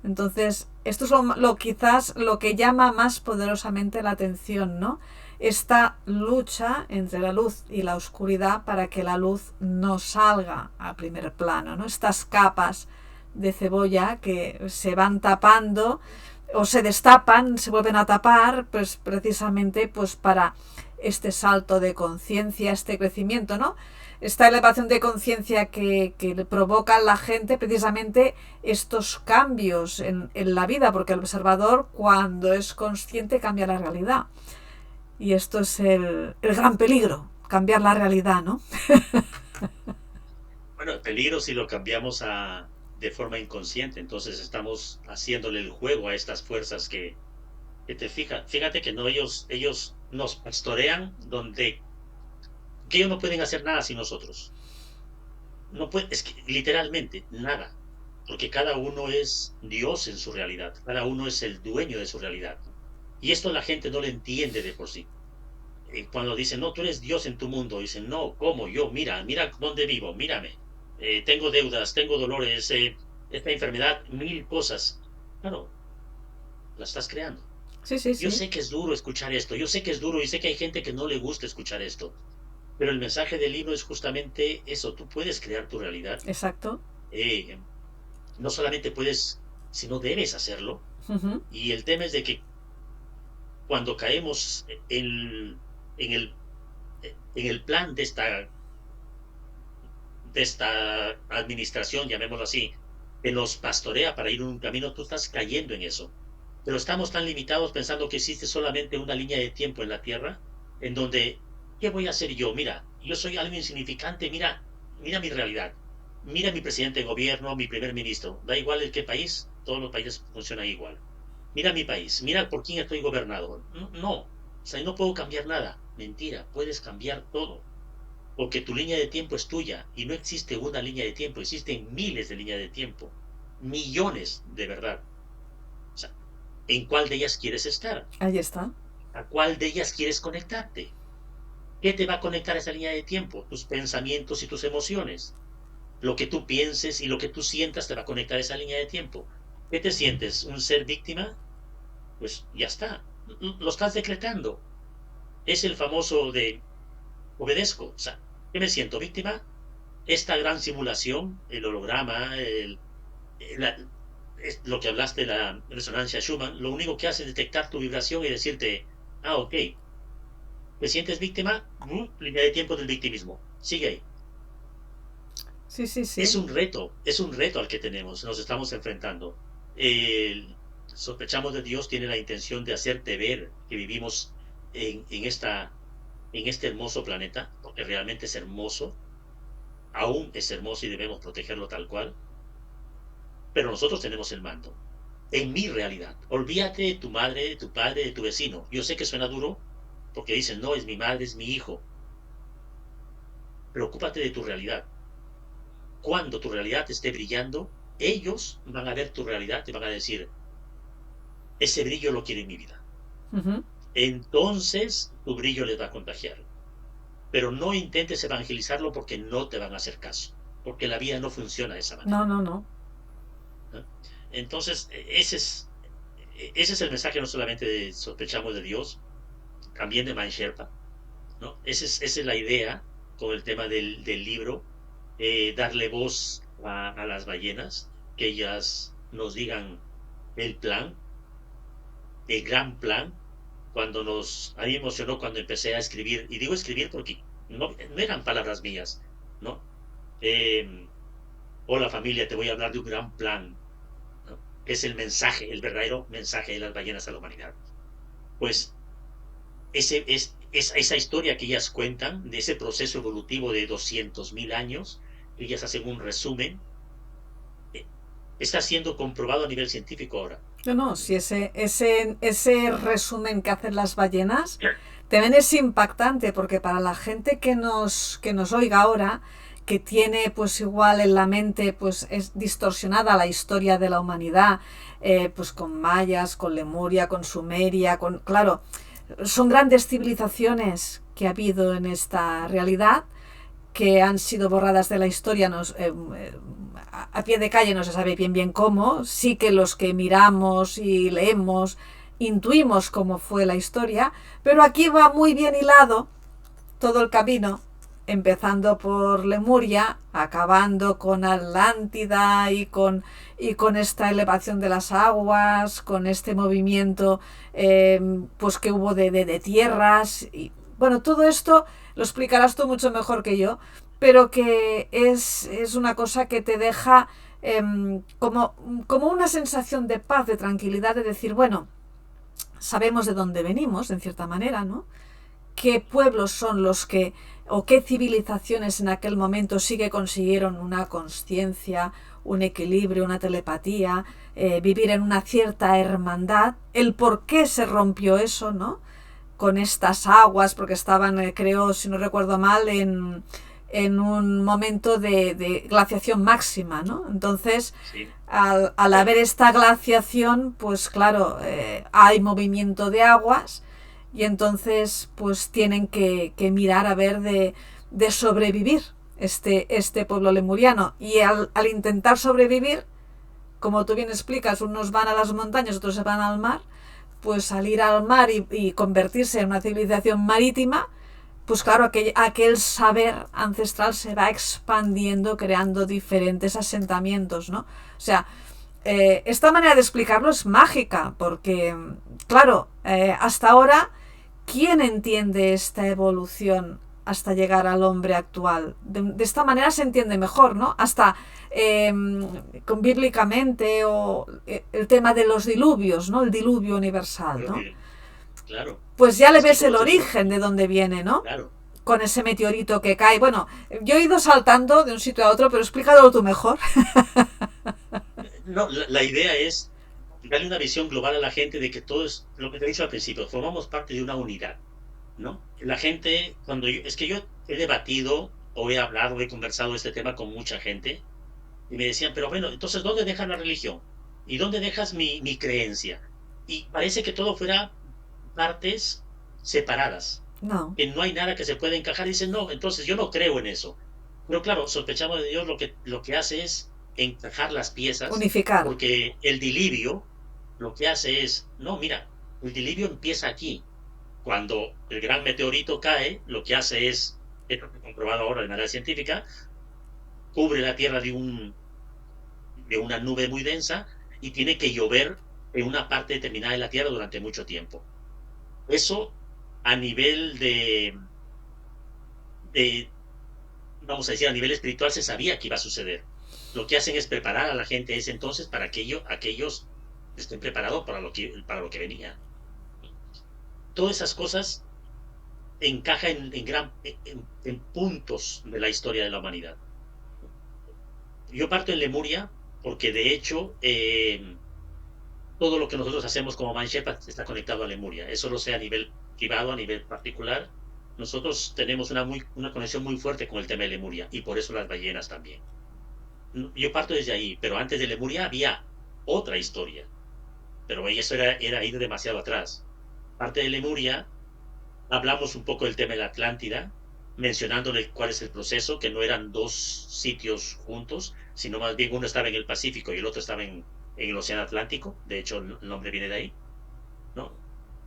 Entonces, esto es quizás lo que llama más poderosamente la atención, ¿no? Esta lucha entre la luz y la oscuridad para que la luz no salga a primer plano, ¿no? Estas capas de cebolla que se van tapando o se destapan, se vuelven a tapar, pues precisamente pues para este salto de conciencia, este crecimiento, ¿no? Esta elevación de conciencia que provoca en la gente precisamente estos cambios en la vida, porque el observador cuando es consciente cambia la realidad. Y esto es el gran peligro, cambiar la realidad, ¿no? Bueno, el peligro si lo cambiamos de forma inconsciente, entonces estamos haciéndole el juego a estas fuerzas fíjate que no ellos nos pastorean que ellos no pueden hacer nada sin nosotros. No puede, es que literalmente nada, porque cada uno es Dios en su realidad, cada uno es el dueño de su realidad. Y esto la gente no lo entiende de por sí. Cuando dicen, no, tú eres Dios en tu mundo, dicen, no, ¿cómo? Yo, mira dónde vivo, mírame. Tengo deudas, tengo dolores, esta enfermedad, mil cosas. Claro, la estás creando. Sí, sí, Yo sí. sé que es duro escuchar esto, yo sé que es duro y sé que hay gente que no le gusta escuchar esto, pero el mensaje del libro es justamente eso, tú puedes crear tu realidad. Exacto. Eh, no solamente puedes, sino debes hacerlo. Uh-huh. Y el tema es de que cuando caemos en el, en el plan de esta administración, llamémoslo así, que nos pastorea para ir en un camino, tú estás cayendo en eso. Pero estamos tan limitados pensando que existe solamente una línea de tiempo en la Tierra, en donde, ¿qué voy a hacer yo? Mira, yo soy algo insignificante, mira mi realidad. Mira mi presidente de gobierno, mi primer ministro. Da igual el qué país, todos los países funcionan igual. Mira mi país, mira por quién estoy gobernado. No, no, o sea, no puedo cambiar nada. Mentira, puedes cambiar todo porque tu línea de tiempo es tuya y no existe una línea de tiempo, existen miles de líneas de tiempo, millones de verdad. O sea, ¿en cuál de ellas quieres estar? Ahí está. ¿A cuál de ellas quieres conectarte? ¿Qué te va a conectar a esa línea de tiempo? Tus pensamientos y tus emociones. Lo que tú pienses y lo que tú sientas te va a conectar a esa línea de tiempo. ¿Qué te sientes? ¿Un ser víctima? Pues ya está. Lo estás decretando. Es el famoso de obedezco. O sea, ¿qué me siento? ¿Víctima? Esta gran simulación, el holograma, lo que hablaste de la resonancia Schumann, lo único que hace es detectar tu vibración y decirte, ok, ¿te sientes víctima? Línea de tiempo del victimismo. Sigue ahí. Sí, sí, sí. Es un reto al que nos estamos enfrentando. Sospechamos de Dios tiene la intención de hacerte ver que vivimos en este hermoso planeta, porque realmente es hermoso, aún es hermoso y debemos protegerlo tal cual, pero nosotros tenemos el mando. En mi realidad, olvídate de tu madre, de tu padre, de tu vecino. Yo sé que suena duro porque dicen, no, es mi madre, es mi hijo. Preocúpate de tu realidad. Cuando tu realidad esté brillando, ellos van a ver tu realidad y van a decir, ese brillo lo quiere en mi vida. Uh-huh. Entonces tu brillo les va a contagiar. Pero no intentes evangelizarlo porque no te van a hacer caso, porque la vida no funciona de esa manera. No, no, no. ¿No? Entonces, ese es el mensaje no solamente de sospechamos de Dios, también de Man Sherpa, ¿no? Esa es la idea con el tema del libro, darle voz a las ballenas, que ellas nos digan el plan, el gran plan. A mí me emocionó cuando empecé a escribir, y digo escribir porque no eran palabras mías, ¿no? Eh, Hola familia, te voy a hablar de un gran plan, ¿no? Es el mensaje, el verdadero mensaje de las ballenas a la humanidad. Pues esa historia que ellas cuentan, de ese proceso evolutivo de 200.000 años, ellas hacen un resumen, eh, está siendo comprobado a nivel científico ahora. No, no, si ese resumen que hacen las ballenas también es impactante, porque para la gente que nos oiga ahora, que tiene pues igual en la mente pues es distorsionada la historia de la humanidad, pues con mayas, con Lemuria, con Sumeria, claro, son grandes civilizaciones que ha habido en esta realidad, que han sido borradas de la historia, a pie de calle no se sabe bien cómo, sí que los que miramos y leemos intuimos cómo fue la historia, pero aquí va muy bien hilado todo el camino, empezando por Lemuria, acabando con Atlántida y con esta elevación de las aguas, con este movimiento pues que hubo de tierras. Y, bueno, todo esto lo explicarás tú mucho mejor que yo, pero que es una cosa que te deja como una sensación de paz, de tranquilidad, de decir, bueno, sabemos de dónde venimos, en cierta manera, ¿no? Qué pueblos son los que, o qué civilizaciones en aquel momento sí que consiguieron una conciencia, un equilibrio, una telepatía, vivir en una cierta hermandad, el por qué se rompió eso, ¿no? Con estas aguas, porque estaban, creo, si no recuerdo mal, en un momento de glaciación máxima, ¿no? Entonces, Sí, al haber esta glaciación, pues claro, hay movimiento de aguas y entonces pues tienen que mirar a ver de sobrevivir este pueblo lemuriano. Y al intentar sobrevivir, como tú bien explicas, unos van a las montañas, otros se van al mar, pues salir al mar y convertirse en una civilización marítima, pues claro, aquel saber ancestral se va expandiendo, creando diferentes asentamientos, ¿no? O sea, esta manera de explicarlo es mágica, porque, claro, hasta ahora, ¿quién entiende esta evolución hasta llegar al hombre actual? De esta manera se entiende mejor, ¿no? Hasta con bíblicamente, o el tema de los diluvios, ¿no? El diluvio universal, pero, ¿no? claro, Pues ya le es que ves el todo eso, origen de dónde viene, ¿no? claro. Con ese meteorito que cae. Bueno, yo he ido saltando de un sitio a otro, pero explícalo tú mejor. No, la idea es darle una visión global a la gente de que todo es lo que te he dicho al principio, formamos parte de una unidad, ¿no? La gente, es que yo he debatido o he hablado, he conversado este tema con mucha gente y me decían, pero bueno, entonces, ¿dónde dejas la religión? ¿Y dónde dejas mi creencia? Y parece que todo fuera partes separadas, No, que no hay nada que se pueda encajar. Dicen, no, entonces yo no creo en eso. Pero claro, sospechamos de Dios lo que hace es encajar las piezas, unificar. porque el diluvio lo que hace es, no, mira, el diluvio empieza aquí. Cuando el gran meteorito cae, lo que hace es, esto está comprobado ahora de manera científica, cubre la Tierra de una nube muy densa y tiene que llover en una parte determinada de la Tierra durante mucho tiempo. Eso a nivel de, vamos a decir, a nivel espiritual se sabía que iba a suceder. Lo que hacen es preparar a la gente ese entonces para que aquellos estén preparados para lo que venía. Todas esas cosas encajan en puntos de la historia de la humanidad. Yo parto en Lemuria porque de hecho todo lo que nosotros hacemos como Mind Shepherd está conectado a Lemuria. Eso lo sé a nivel privado, a nivel particular. Nosotros tenemos una conexión muy fuerte con el tema de Lemuria y por eso las ballenas también. Yo parto desde ahí, pero antes de Lemuria había otra historia, pero eso era ir demasiado atrás. Parte de Lemuria, hablamos un poco del tema de la Atlántida, mencionándole cuál es el proceso, que no eran dos sitios juntos, sino más bien uno estaba en el Pacífico y el otro estaba en el Océano Atlántico. De hecho, el nombre viene de ahí, ¿no?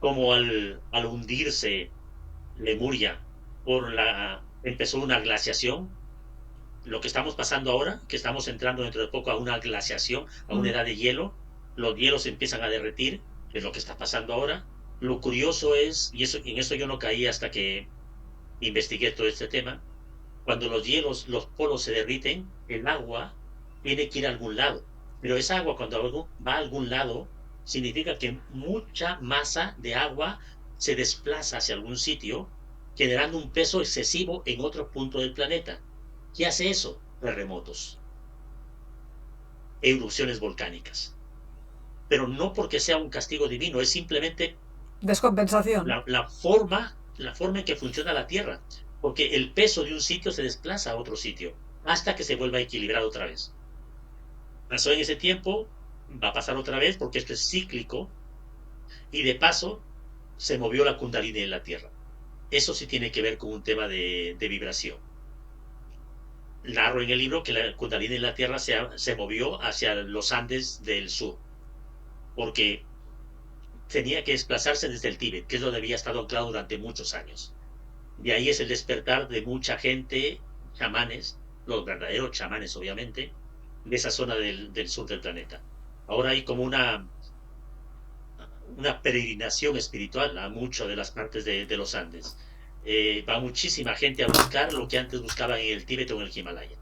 Como al hundirse Lemuria empezó una glaciación, lo que estamos pasando ahora, que estamos entrando dentro de poco a una glaciación, a una Mm. edad de hielo, los hielos empiezan a derretir, es lo que está pasando ahora. Lo curioso es, y en eso yo no caí hasta que investigué todo este tema, cuando los hielos, los polos se derriten, el agua tiene que ir a algún lado. Pero esa agua, cuando algo va a algún lado, significa que mucha masa de agua se desplaza hacia algún sitio, generando un peso excesivo en otro punto del planeta. ¿Qué hace eso? Terremotos, erupciones volcánicas. Pero no porque sea un castigo divino, es simplemente Descompensación. la forma en que funciona la Tierra, porque el peso de un sitio se desplaza a otro sitio hasta que se vuelva a equilibrar otra vez. Pasó en ese tiempo, va a pasar otra vez porque esto es cíclico y de paso se movió la Kundalini en la Tierra. Eso sí tiene que ver con un tema de vibración. Narro en el libro que la Kundalini en la Tierra se movió hacia los Andes del sur, porque tenía que desplazarse desde el Tíbet, que es donde había estado anclado durante muchos años. De ahí es el despertar de mucha gente, chamanes, los verdaderos chamanes obviamente, de esa zona del sur del planeta. Ahora hay como una peregrinación espiritual a muchas de las partes de los Andes. Va muchísima gente a buscar lo que antes buscaban en el Tíbet o en el Himalaya.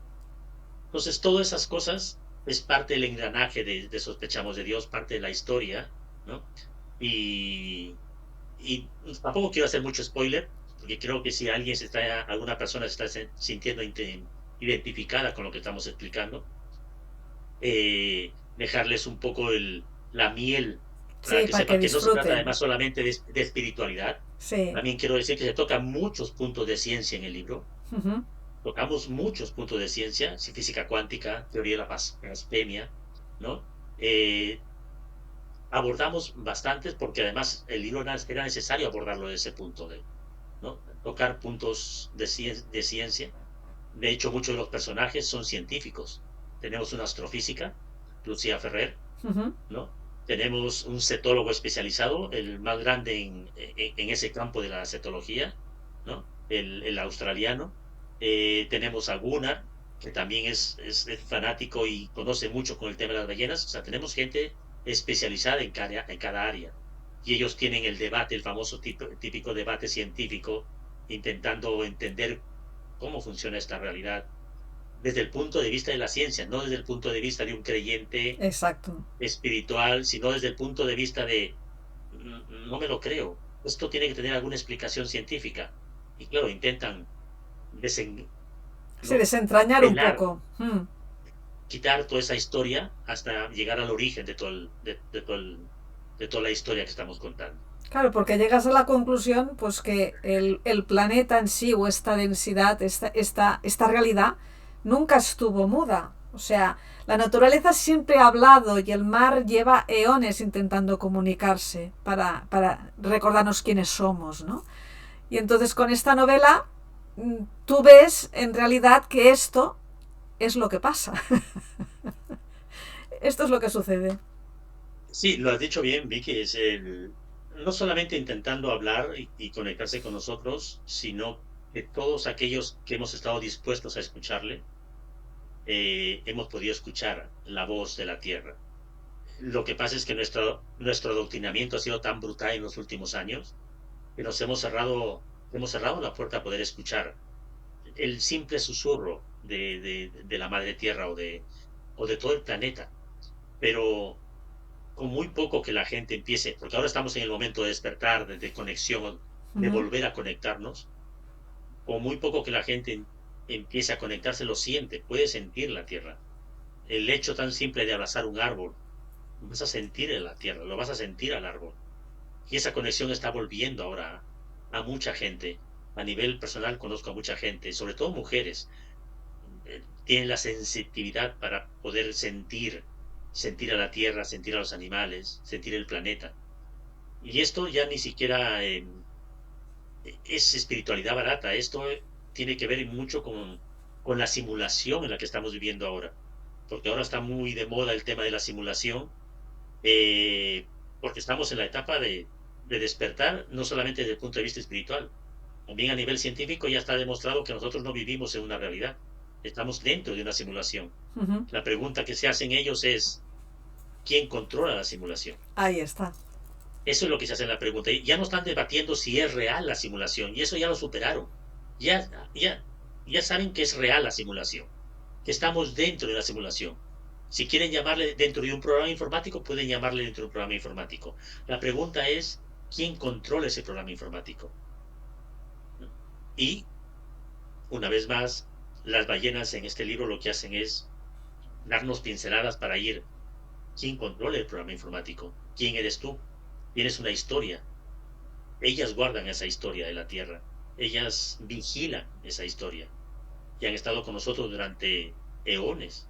Entonces, todas esas cosas es parte del engranaje de Sospechamos de Dios, parte de la historia, ¿no? Y tampoco quiero hacer mucho spoiler, porque creo que si alguna persona se está sintiendo identificada con lo que estamos explicando, dejarles un poco la miel para Sí, que para que sepan que no se trata disfruten. además solamente de espiritualidad. Sí. También quiero decir que se tocan muchos puntos de ciencia en el libro. Ujú. Tocamos muchos puntos de ciencia, física cuántica, teoría de la panspermia, ¿no? Eh, Abordamos bastantes porque además el libro era necesario abordarlo desde ese punto ¿no? Tocar puntos de ciencia. De hecho, muchos de los personajes son científicos. Tenemos una astrofísica, Lucía Ferrer, Ujú. ¿no? Tenemos un cetólogo especializado, el más grande en ese campo de la cetología, ¿no? El australiano. Tenemos a Gunnar, que también es fanático y conoce mucho con el tema de las ballenas. O sea, tenemos gente especializada en cada área. Y ellos tienen el debate, el famoso típico debate científico, intentando entender cómo funciona esta realidad desde el punto de vista de la ciencia, no desde el punto de vista de un creyente Exacto. espiritual, sino desde el punto de vista de no me lo creo. Esto tiene que tener alguna explicación científica. Y claro, intentan desen, Sí, ¿no? desentrañar un pelar, poco. Mm. quitar toda esa historia hasta llegar al origen de toda la historia que estamos contando. Claro, porque llegas a la conclusión pues que el planeta en sí o esta densidad, esta realidad, nunca estuvo muda. O sea, la naturaleza siempre ha hablado y el mar lleva eones intentando comunicarse para recordarnos quiénes somos, ¿no? Y entonces con esta novela tú ves en realidad que esto es lo que pasa. Esto es lo que sucede. Sí, lo has dicho bien, Vicky, no solamente intentando hablar y conectarse con nosotros, sino que todos aquellos que hemos estado dispuestos a escucharle, hemos podido escuchar la voz de la tierra. Lo que pasa es que nuestro adoctrinamiento ha sido tan brutal en los últimos años que nos hemos cerrado la puerta a poder escuchar el simple susurro de la madre tierra o de todo el planeta. Pero con muy poco que la gente empiece, porque ahora estamos en el momento de despertar, de conexión, Uh de -huh. volver a conectarnos, con muy poco que la gente empiece a conectarse, lo siente, puede sentir la tierra. El hecho tan simple de abrazar un árbol, vas a sentir en la tierra, lo vas a sentir al árbol. Y esa conexión está volviendo ahora a mucha gente. A nivel personal conozco a mucha gente, sobre todo mujeres, tienen la sensibilidad para poder sentir a la tierra, sentir a los animales, sentir el planeta. Y esto ya ni siquiera es espiritualidad barata, esto tiene que ver mucho con la simulación en la que estamos viviendo ahora, porque ahora está muy de moda el tema de la simulación, porque estamos en la etapa de despertar, no solamente desde el punto de vista espiritual, también a nivel científico ya está demostrado que nosotros no vivimos en una realidad, estamos dentro de una simulación. Uh -huh. La pregunta que se hacen ellos es, ¿quién controla la simulación? Ahí está. Eso es lo que se hace en la pregunta. Y ya no están debatiendo si es real la simulación, y eso ya lo superaron. Ya, ya, ya saben que es real la simulación, que estamos dentro de la simulación. Si quieren llamarle dentro de un programa informático, pueden llamarle dentro de un programa informático. La pregunta es, ¿quién controla ese programa informático? Y, una vez más, las ballenas en este libro lo que hacen es darnos pinceladas para ir. ¿Quién controla el programa informático? ¿Quién eres tú? Tienes una historia. Ellas guardan esa historia de la Tierra. Ellas vigilan esa historia. Y han estado con nosotros durante eones.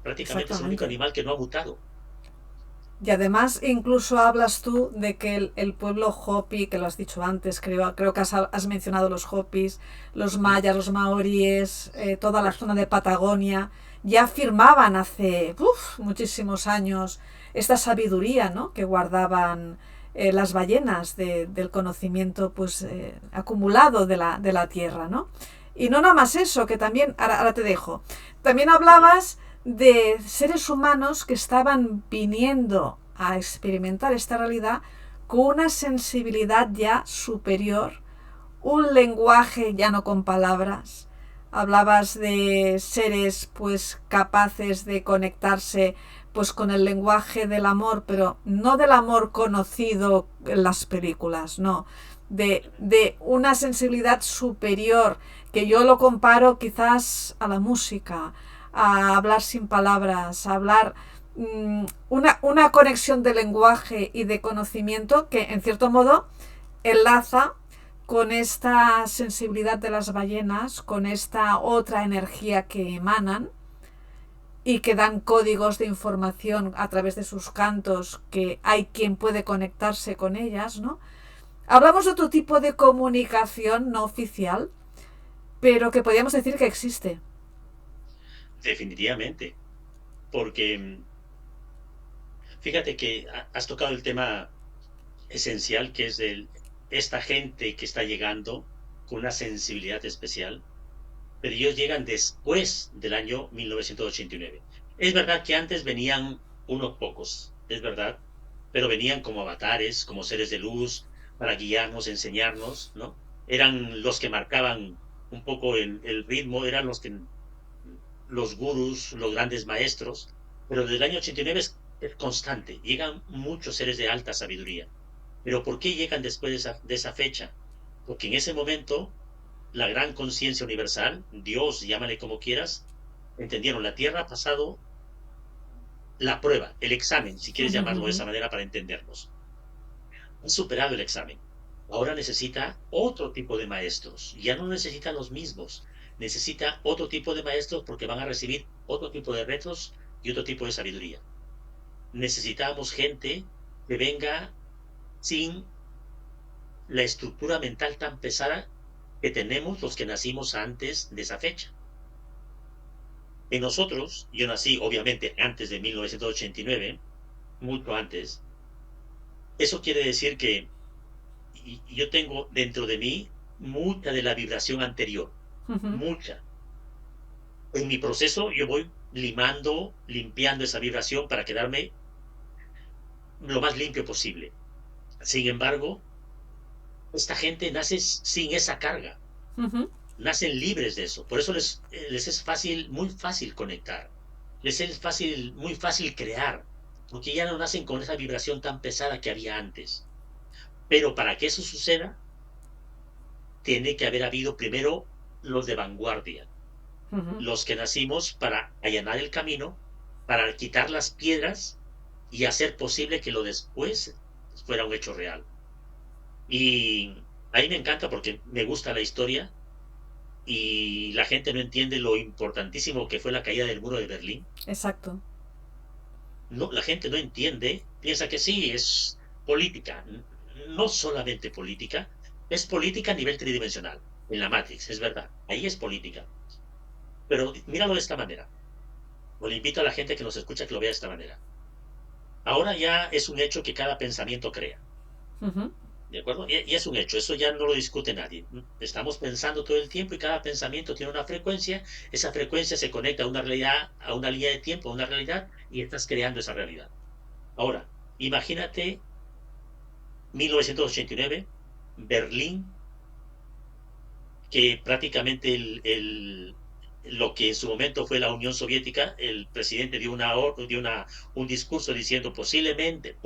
Prácticamente es el único Exactamente. animal que no ha mutado. Y además incluso hablas tú de que el pueblo Hopi, que lo has dicho antes, creo que has mencionado los Hopis, los ¿Mm? mayas, los maoríes, toda la zona de Patagonia, ya firmaban hace muchísimos años esta sabiduría, ¿no?, que guardaban las ballenas del conocimiento pues acumulado de la tierra, ¿no? Y no nada más eso, que también, ahora te dejo, también hablabas de seres humanos que estaban viniendo a experimentar esta realidad con una sensibilidad ya superior, un lenguaje ya no con palabras. Hablabas de seres pues capaces de conectarse pues con el lenguaje del amor, pero no del amor conocido en las películas, no, de una sensibilidad superior, que yo lo comparo quizás a la música, a hablar sin palabras, a hablar una conexión de lenguaje y de conocimiento que en cierto modo enlaza con esta sensibilidad de las ballenas, con esta otra energía que emanan y que dan códigos de información a través de sus cantos, que hay quien puede conectarse con ellas, ¿no? Hablamos de otro tipo de comunicación no oficial, pero que podríamos decir que existe. Definitivamente. Porque fíjate que has tocado el tema esencial que es esta gente que está llegando con una sensibilidad especial, pero ellos llegan después del año 1989. Es verdad que antes venían unos pocos, es verdad, pero venían como avatares, como seres de luz, para guiarnos, enseñarnos, ¿no? Eran los que marcaban un poco el ritmo, eran los gurús, los grandes maestros, pero desde el año 89 es constante, llegan muchos seres de alta sabiduría. Pero ¿por qué llegan después de esa fecha? Porque en ese momento la gran conciencia universal, Dios, llámale como quieras, entendieron, la Tierra ha pasado la prueba, el examen, si quieres llamarlo de esa manera para entendernos. Han superado el examen. Ahora necesita otro tipo de maestros. Ya no necesita los mismos. Necesita otro tipo de maestros porque van a recibir otro tipo de retos y otro tipo de sabiduría. Necesitamos gente que venga sin la estructura mental tan pesada que tenemos los que nacimos antes de esa fecha. En nosotros, yo nací obviamente antes de 1989, mucho antes. Eso quiere decir que yo tengo dentro de mí mucha de la vibración anterior, mucha. En mi proceso yo voy limando, limpiando esa vibración para quedarme lo más limpio posible. Sin embargo, esta gente nace sin esa carga, nacen libres de eso. Por eso les es fácil, muy fácil conectar. Les es fácil, muy fácil crear, porque ya no nacen con esa vibración tan pesada que había antes. Pero para que eso suceda, tiene que haber habido primero los de vanguardia, los que nacimos para allanar el camino, para quitar las piedras y hacer posible que lo después fuera un hecho real. Y ahí me encanta porque me gusta la historia y la gente no entiende lo importantísimo que fue la caída del muro de Berlín. Exacto. No, la gente no entiende, piensa que sí, es política. No solamente política, es política a nivel tridimensional, en la Matrix, es verdad, ahí es política. Pero míralo de esta manera, o le invito a la gente que nos escucha que lo vea de esta manera. Ahora ya es un hecho que cada pensamiento crea, ¿de acuerdo? Y es un hecho, eso ya no lo discute nadie. Estamos pensando todo el tiempo y cada pensamiento tiene una frecuencia, esa frecuencia se conecta a una realidad, a una línea de tiempo, a una realidad, y estás creando esa realidad. Ahora, imagínate 1989, Berlín, que prácticamente lo que en su momento fue la Unión Soviética, el presidente dio un discurso diciendo posiblemente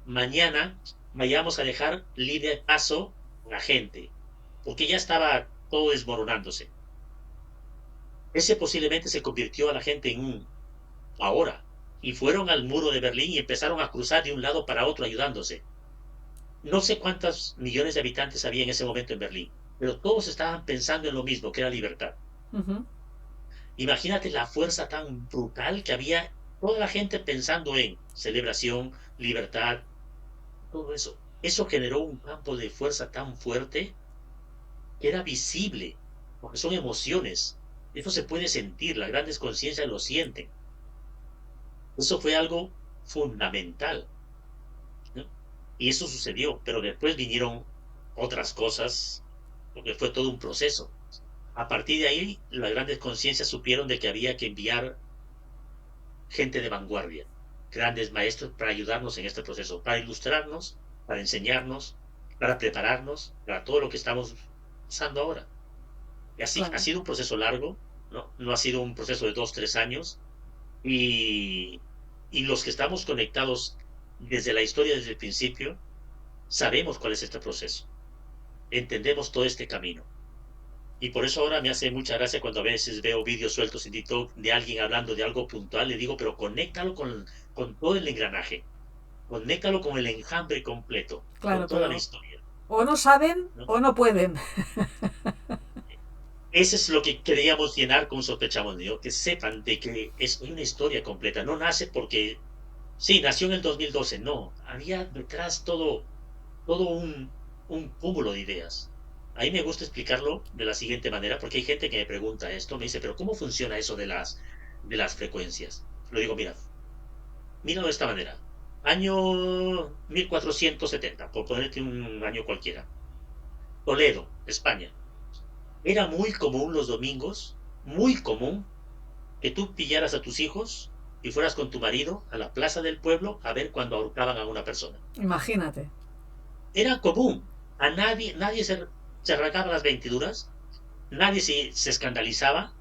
mañana vayamos a dejar libre paso a la gente, porque ya estaba todo desmoronándose. Ese posiblemente se convirtió a la gente en un ahora, y fueron al muro de Berlín y empezaron a cruzar de un lado para otro ayudándose. No sé cuántos millones de habitantes había en ese momento en Berlín, pero todos estaban pensando en lo mismo, que era libertad. Imagínate la fuerza tan brutal que había, toda la gente pensando en celebración, libertad, todo eso. Eso generó un campo de fuerza tan fuerte que era visible, porque son emociones. Eso se puede sentir, las grandes conciencias lo sienten. Eso fue algo fundamental, ¿no? Y eso sucedió, pero después vinieron otras cosas, porque fue todo un proceso. A partir de ahí, las grandes conciencias supieron de que había que enviar gente de vanguardia, grandes maestros para ayudarnos en este proceso, para ilustrarnos, para enseñarnos, para prepararnos para todo lo que estamos usando ahora. Y así ha Claro. sido un proceso largo, ¿no? No ha sido un proceso de 2, 3 años, y, y los que estamos conectados desde la historia, desde el principio, sabemos cuál es este proceso, entendemos todo este camino. Y por eso ahora me hace mucha gracia cuando a veces veo vídeos sueltos en TikTok de alguien hablando de algo puntual. Le digo, pero conéctalo con todo el engranaje, conéctalo con el enjambre completo, con Claro, toda la pero historia, o no saben ¿no? o no pueden. Ese es lo que queríamos llenar con Sospechamos de Dios, que sepan de que es una historia completa. No nace porque, sí, nació en el 2012, no. Había detrás todo un cúmulo de ideas. A mí me gusta explicarlo de la siguiente manera, porque hay gente que me pregunta esto, me dice, pero ¿cómo funciona eso de las frecuencias? Lo digo, míralo de esta manera. Año 1470, por ponerte un año cualquiera. Toledo, España. Era muy común los domingos, muy común, que tú pillaras a tus hijos y fueras con tu marido a la plaza del pueblo a ver cuando ahorcaban a una persona. Imagínate. Era común. Nadie se arrancaba las ventiduras, nadie se escandalizaba.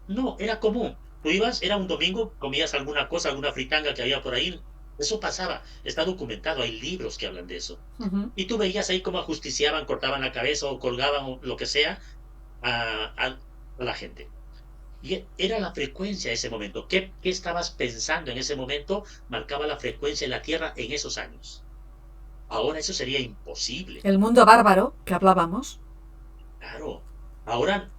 No, era común. Tú ibas, era un domingo, comías alguna cosa, alguna fritanga que había por ahí. Eso pasaba. Está documentado, hay libros que hablan de eso. Ujú. Y tú veías ahí cómo ajusticiaban, cortaban la cabeza o colgaban o lo que sea a la gente. Y era la frecuencia de ese momento. ¿Qué estabas pensando en ese momento? Marcaba la frecuencia de la Tierra en esos años. Ahora eso sería imposible. El mundo bárbaro que hablábamos. Claro. Ahora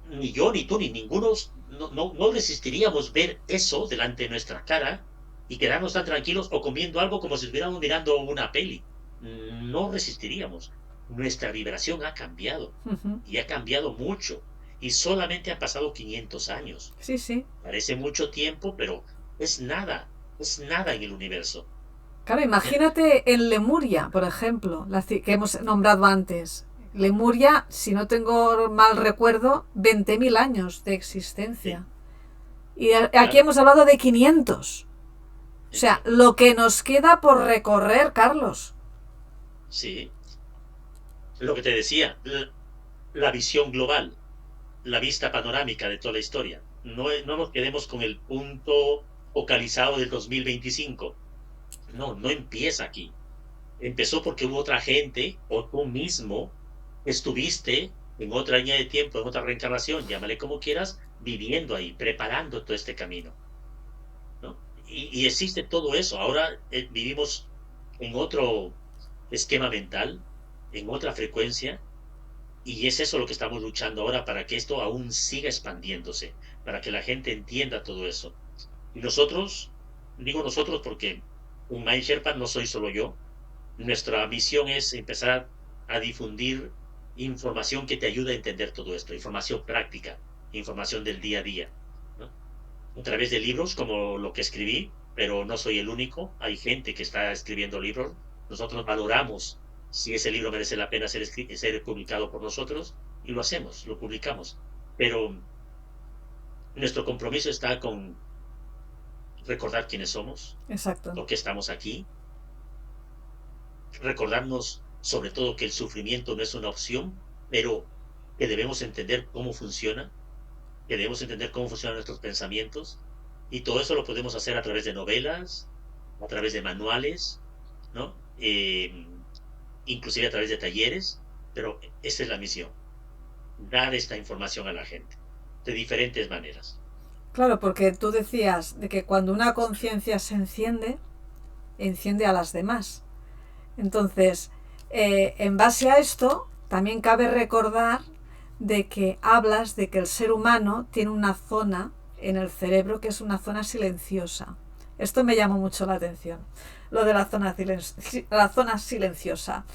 ni yo, ni tú, ni ninguno, no resistiríamos ver eso delante de nuestra cara y quedarnos tan tranquilos o comiendo algo como si estuviéramos mirando una peli. No resistiríamos. Nuestra vibración ha cambiado Ujú. y ha cambiado mucho. Y solamente han pasado 500 años. Sí, sí. Parece mucho tiempo, pero es nada en el universo. Claro, ¿Eh? imagínate en Lemuria, por ejemplo, que hemos nombrado antes. Lemuria, si no tengo mal recuerdo, 20.000 años de Sí, existencia. Y aquí claro, hemos hablado de 500. O sea, exacto. lo que nos queda por recorrer, Carlos. Sí, lo que te decía, la visión global, la vista panorámica de toda la historia. No nos quedemos con el punto focalizado del 2025. No empieza aquí. Empezó porque hubo otra gente, o tú mismo, estuviste en otra línea de tiempo, en otra reencarnación, llámale como quieras, viviendo ahí, preparando todo este camino, ¿no? Y existe todo eso. Ahora vivimos en otro esquema mental, en otra frecuencia, y es eso lo que estamos luchando ahora para que esto aún siga expandiéndose, para que la gente entienda todo eso. Y nosotros, digo nosotros porque un Mind Sherpa no soy solo yo. Nuestra misión es empezar a difundir información que te ayude a entender todo esto, información práctica, información del día a día, ¿no? A través de libros como lo que escribí, pero no soy el único, hay gente que está escribiendo libros. Nosotros valoramos si ese libro merece la pena ser publicado por nosotros y lo hacemos, lo publicamos. Pero nuestro compromiso está con recordar quiénes somos, Exacto. por qué estamos aquí, recordarnos sobre todo que el sufrimiento no es una opción, pero que debemos entender cómo funciona, que debemos entender cómo funcionan nuestros pensamientos, y todo eso lo podemos hacer a través de novelas, a través de manuales, ¿no? Inclusive a través de talleres, pero esa es la misión, dar esta información a la gente, de diferentes maneras. Claro, porque tú decías de que cuando una conciencia se enciende, enciende a las demás. Entonces, en base a esto, también cabe recordar de que hablas de que el ser humano tiene una zona en el cerebro que es una zona silenciosa. Esto me llamó mucho la atención, lo de la zona silenciosa,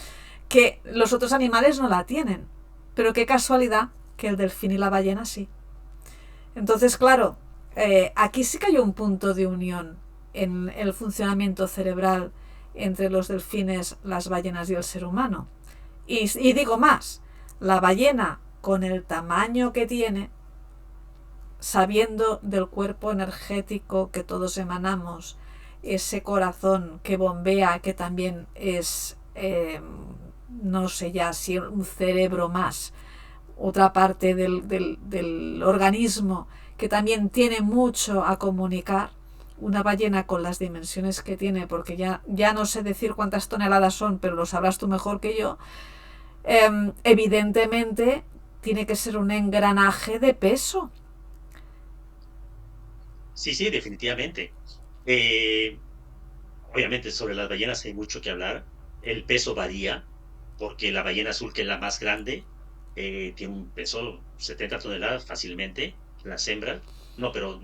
que los otros animales no la tienen, pero qué casualidad que el delfín y la ballena sí. Entonces, claro, aquí sí que hay un punto de unión en el funcionamiento cerebral entre los delfines, las ballenas y el ser humano. Y digo más, la ballena con el tamaño que tiene, sabiendo del cuerpo energético que todos emanamos, ese corazón que bombea, que también es, no sé ya si un cerebro más, otra parte del organismo que también tiene mucho a comunicar. Una ballena con las dimensiones que tiene, porque ya no sé decir cuántas toneladas son, pero lo sabrás tú mejor que yo, evidentemente tiene que ser un engranaje de peso. Sí, sí, definitivamente. Eh, Obviamente sobre las ballenas hay mucho que hablar. El peso varía, porque la ballena azul, que es la más grande, tiene un peso 70 toneladas fácilmente. Las hembras, no, pero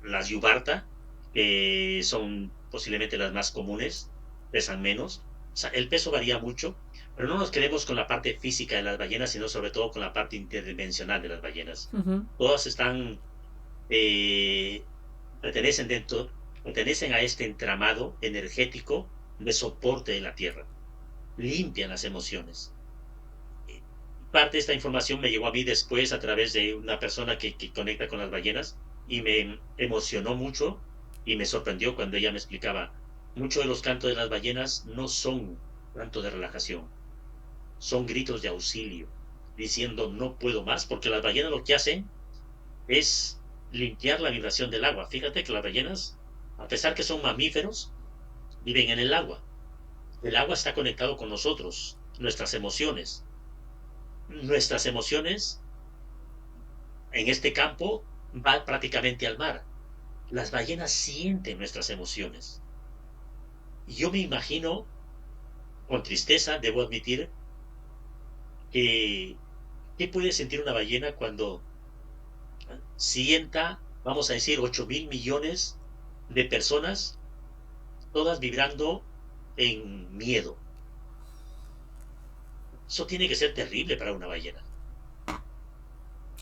las yubarta, que son posiblemente las más comunes, pesan menos. O sea, el peso varía mucho, pero no nos quedemos con la parte física de las ballenas, sino sobre todo con la parte interdimensional de las ballenas. Uh-huh. Todas están, eh, pertenecen dentro, pertenecen a este entramado energético de soporte de la Tierra. Limpian las emociones. Parte de esta información me llegó a mí después a través de una persona que conecta con las ballenas, y me emocionó mucho y me sorprendió cuando ella me explicaba, muchos de los cantos de las ballenas no son cantos de relajación, son gritos de auxilio, diciendo no puedo más, porque las ballenas lo que hacen es limpiar la vibración del agua. Fíjate que las ballenas, a pesar que son mamíferos, viven en el agua. El agua está conectado con nosotros, nuestras emociones. Nuestras emociones en este campo va prácticamente al mar. Las ballenas sienten nuestras emociones. Y yo me imagino, con tristeza, debo admitir, que ¿qué puede sentir una ballena cuando sienta, vamos a decir, 8.000 millones de personas, todas vibrando en miedo? Eso tiene que ser terrible para una ballena.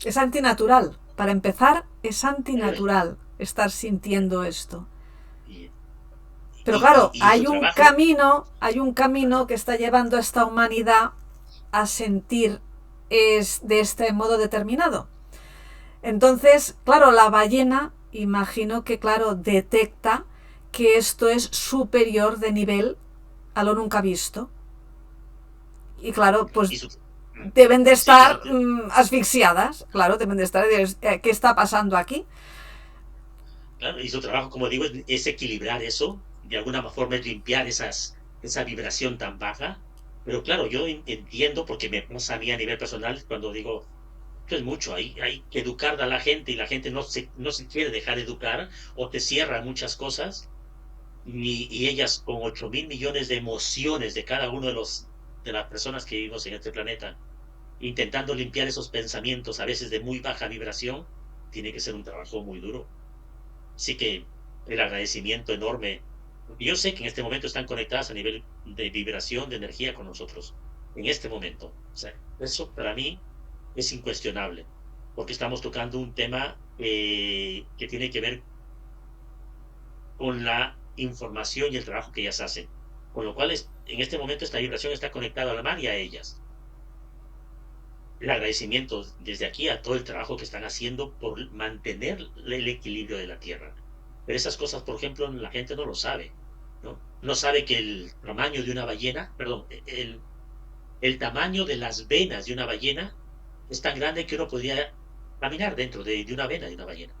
Es antinatural. Para empezar, es antinatural estar sintiendo esto. Y, Pero y, claro, y, y su trabajo, hay un camino que está llevando a esta humanidad a sentir de este modo determinado. Entonces, claro, la ballena, imagino que, claro, detecta que esto es superior de nivel a lo nunca visto. Y claro, y pues su, deben de sí, estar claro, asfixiadas, claro, deben de estar, ¿qué está pasando aquí? claro, y su trabajo, como digo, es equilibrar eso, de alguna forma es limpiar esa vibración tan baja. Pero claro, yo entiendo, porque me pasa a mí a nivel personal, cuando digo, esto es mucho, hay que educar a la gente, y la gente no se quiere dejar educar, o te cierra muchas cosas, y ellas con 8.000 millones de emociones de cada uno de las personas que vivimos en este planeta, intentando limpiar esos pensamientos, a veces de muy baja vibración, tiene que ser un trabajo muy duro. Así que el agradecimiento enorme. Yo sé que en este momento están conectadas a nivel de vibración, de energía con nosotros. En este momento. O sea, eso para mí es incuestionable. Porque estamos tocando un tema que tiene que ver con la información y el trabajo que ellas hacen. Con lo cual, en este momento, esta vibración está conectada a la mar y a ellas. El agradecimiento desde aquí a todo el trabajo que están haciendo por mantener el equilibrio de la Tierra. Pero esas cosas, por ejemplo, la gente no lo sabe, ¿no? No sabe que el tamaño de una ballena, perdón, el tamaño de las venas de una ballena es tan grande que uno podría caminar dentro de una vena de una ballena.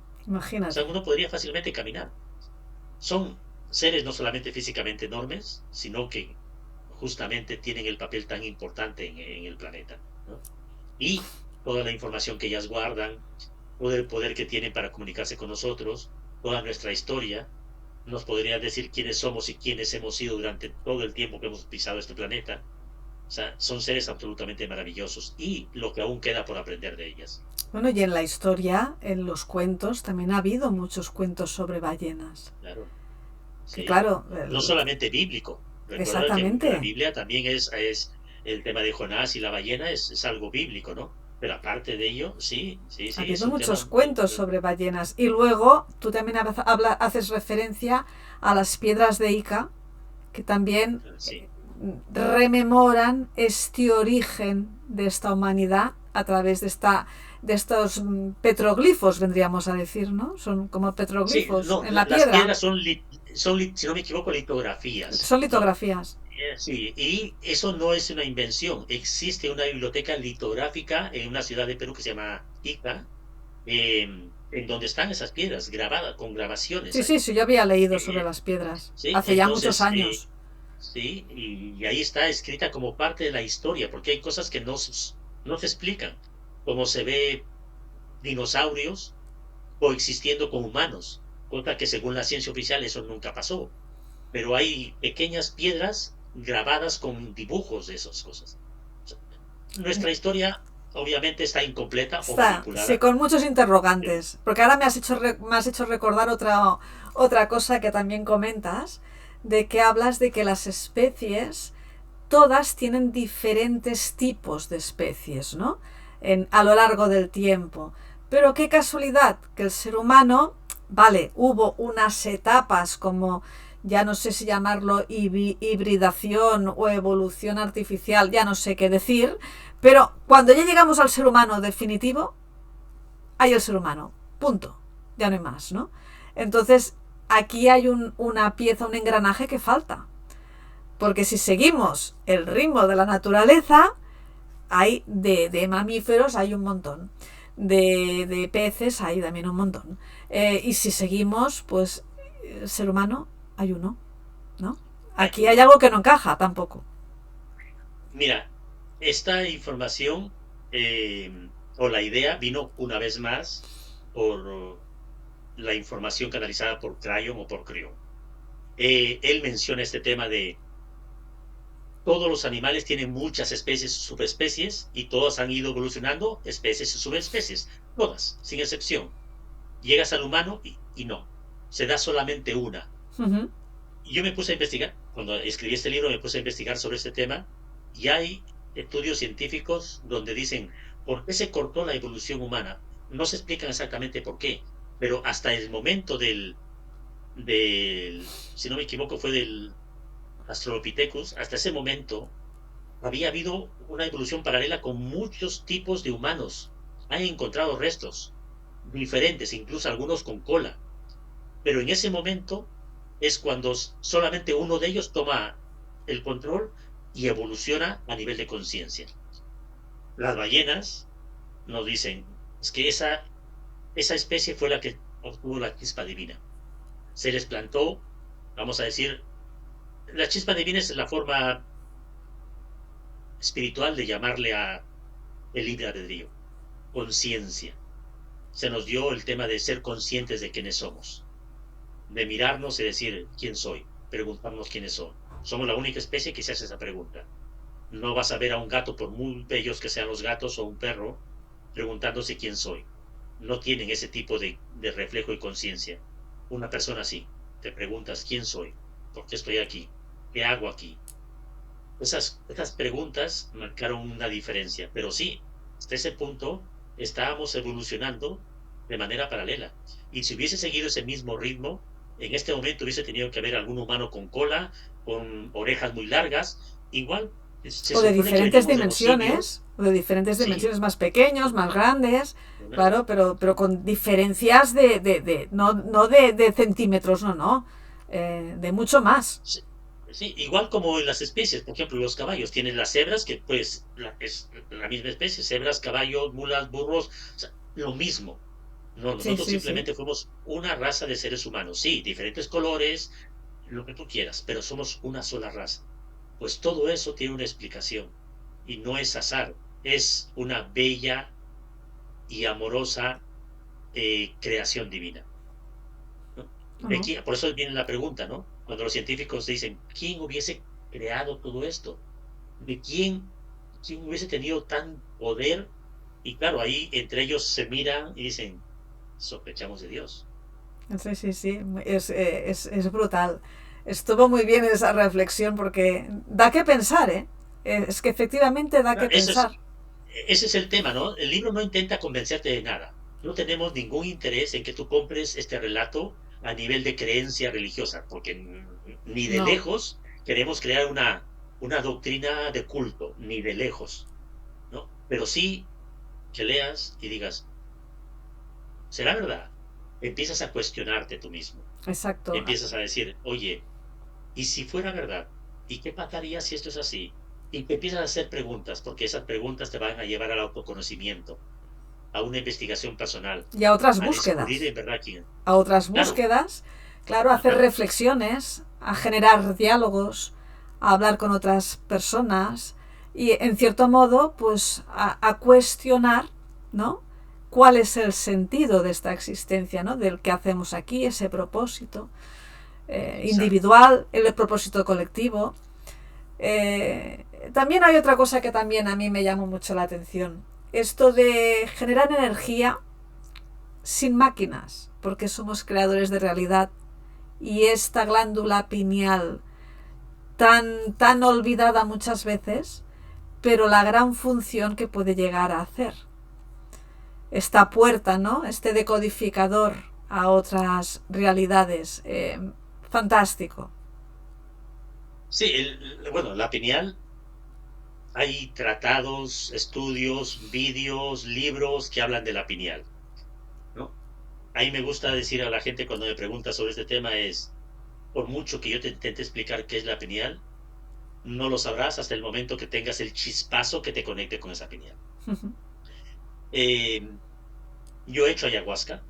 O sea, Imagínate. uno podría fácilmente caminar. Son seres no solamente físicamente enormes, sino que justamente tienen el papel tan importante en el planeta, ¿no? Y toda la información que ellas guardan, todo el poder que tienen para comunicarse con nosotros, toda nuestra historia, nos podría decir quiénes somos y quiénes hemos sido durante todo el tiempo que hemos pisado este planeta. O sea, son seres absolutamente maravillosos y lo que aún queda por aprender de ellas. Bueno, y en la historia, en los cuentos, también ha habido muchos cuentos sobre ballenas. Claro, Que sí. claro, No solamente bíblico. Recuerda que la exactamente. Biblia también es el tema de Jonás y la ballena es algo bíblico, ¿no? Pero aparte de ello, sí, sí, Ha sí, es habido un tema muchos muy, cuentos sobre ballenas. Y luego tú también haces referencia a las piedras de Ica, que también sí, rememoran este origen de esta humanidad a través de estos petroglifos, vendríamos a decir, ¿no? Son como sí, petroglifos no, en la las piedra. piedras si no me equivoco, litografías, Son ¿no? litografías. Sí, y eso no es una invención. Existe una biblioteca litográfica en una ciudad de Perú que se llama Ica, en donde están esas piedras grabadas, con grabaciones Sí, sí, ahí. sí, yo había leído sobre Eh, las piedras. sí, Hace ya muchos entonces, años. sí, y ahí está escrita como parte de la historia, porque hay cosas que no se explican, como se ve dinosaurios coexistiendo con humanos, cosa que según la ciencia oficial eso nunca pasó, pero hay pequeñas piedras grabadas con dibujos de esas cosas. O sea, nuestra historia obviamente está incompleta o Está, sí, manipulada, con muchos pero interrogantes. Porque ahora me has hecho recordar otra cosa que también comentas, de que hablas de que las especies, todas tienen diferentes tipos de especies, ¿no? A lo largo del tiempo. Pero qué casualidad que el ser humano, vale, hubo unas etapas como, ya no sé si llamarlo hibridación o evolución artificial, ya no sé qué decir, pero cuando ya llegamos al ser humano definitivo, hay el ser humano, punto, ya no hay más, ¿no? Entonces, aquí hay una pieza, un engranaje que falta, porque si seguimos el ritmo de la naturaleza, hay de mamíferos hay un montón, de peces hay también un montón. Y si seguimos, pues el ser humano hay uno, ¿no? hay Aquí hay uno. algo que no encaja tampoco. Mira, esta información o la idea vino una vez más por la información canalizada por Crayon o por Crion. Él menciona este tema de todos los animales tienen muchas especies, subespecies, y todas han ido evolucionando, especies y subespecies, todas, sin excepción. Llegas al humano y no, se da solamente una. Uh -huh. Y yo me puse a investigar, cuando escribí este libro me puse a investigar sobre este tema, y hay estudios científicos donde dicen, ¿por qué se cortó la evolución humana? No se explican exactamente por qué, pero hasta el momento si no me equivoco, fue del Australopithecus, hasta ese momento había habido una evolución paralela con muchos tipos de humanos. Han encontrado restos diferentes, incluso algunos con cola. Pero en ese momento es cuando solamente uno de ellos toma el control y evoluciona a nivel de conciencia. Las ballenas nos dicen, es que esa especie fue la que obtuvo la chispa divina. Se les plantó, vamos a decir, la chispa divina es la forma espiritual de llamarle a el libre albedrío, conciencia. Se nos dio el tema de ser conscientes de quiénes somos, de mirarnos y decir quién soy, preguntarnos quiénes son. Somos la única especie que se hace esa pregunta. No vas a ver a un gato, por muy bellos que sean los gatos, o un perro, preguntándose quién soy. No tienen ese tipo de reflejo y conciencia. Una persona sí, te preguntas quién soy, por qué estoy aquí, qué hago aquí. Esas preguntas marcaron una diferencia, pero sí, hasta ese punto estábamos evolucionando de manera paralela. Y si hubiese seguido ese mismo ritmo, en este momento hubiese tenido que haber algún humano con cola, con orejas muy largas. Igual, se O de supone que diferentes venimos de los dimensiones, simios, o de diferentes sí, dimensiones, más pequeños, más grandes, ¿verdad? claro, pero con diferencias no de centímetros, no, de mucho más. Sí, sí, igual como en las especies, por ejemplo, los caballos tienen las cebras, que pues es la misma especie, cebras, caballos, mulas, burros. O sea, lo mismo. No, Sí, nosotros sí, sí. simplemente fuimos una raza de seres humanos. Sí, diferentes colores, lo que tú quieras, pero somos una sola raza. Pues todo eso tiene una explicación y no es azar, es una bella y amorosa creación divina, ¿no? No, Por eso viene la pregunta, ¿no? Cuando los científicos dicen, ¿quién hubiese creado todo esto? ¿De quién hubiese tenido tan poder? Y claro, ahí entre ellos se miran y dicen, sospechamos de Dios. sí, sí, sí. Es brutal. Estuvo muy bien esa reflexión porque da que pensar, ¿eh? Es que efectivamente da que Eso pensar. ese es el tema, ¿no? El libro no intenta convencerte de nada. No tenemos ningún interés en que tú compres este relato a nivel de creencia religiosa, porque ni de No, lejos queremos crear una doctrina de culto, ni de lejos, ¿no? Pero sí que leas y digas, ¿será verdad? Empiezas a cuestionarte tú mismo. exacto. Empiezas a decir, oye, ¿y si fuera verdad? ¿Y qué pasaría si esto es así? Y te empiezas a hacer preguntas, porque esas preguntas te van a llevar al autoconocimiento, a una investigación personal, Y a otras a descubrir búsquedas. en verdad quién. A otras Claro, búsquedas, claro, a hacer ajá. reflexiones, a generar diálogos, a hablar con otras personas y, en cierto modo, pues a cuestionar, ¿no? ¿Cuál es el sentido de esta existencia, ¿no? Del que hacemos aquí, ese propósito Exacto. individual, el propósito colectivo. Eh, También hay otra cosa que también a mí me llamó mucho la atención. Esto de generar energía sin máquinas, porque somos creadores de realidad y esta glándula pineal tan olvidada muchas veces, pero la gran función que puede llegar a hacer. Esta puerta, ¿no? Este decodificador a otras realidades. Fantástico. Sí, bueno, la pineal, hay tratados, estudios, vídeos, libros que hablan de la pineal, ¿no? Ahí me gusta decir a la gente cuando me pregunta sobre este tema es, por mucho que yo te intente explicar qué es la pineal, no lo sabrás hasta el momento que tengas el chispazo que te conecte con esa pineal. Eh, yo he hecho ayahuasca,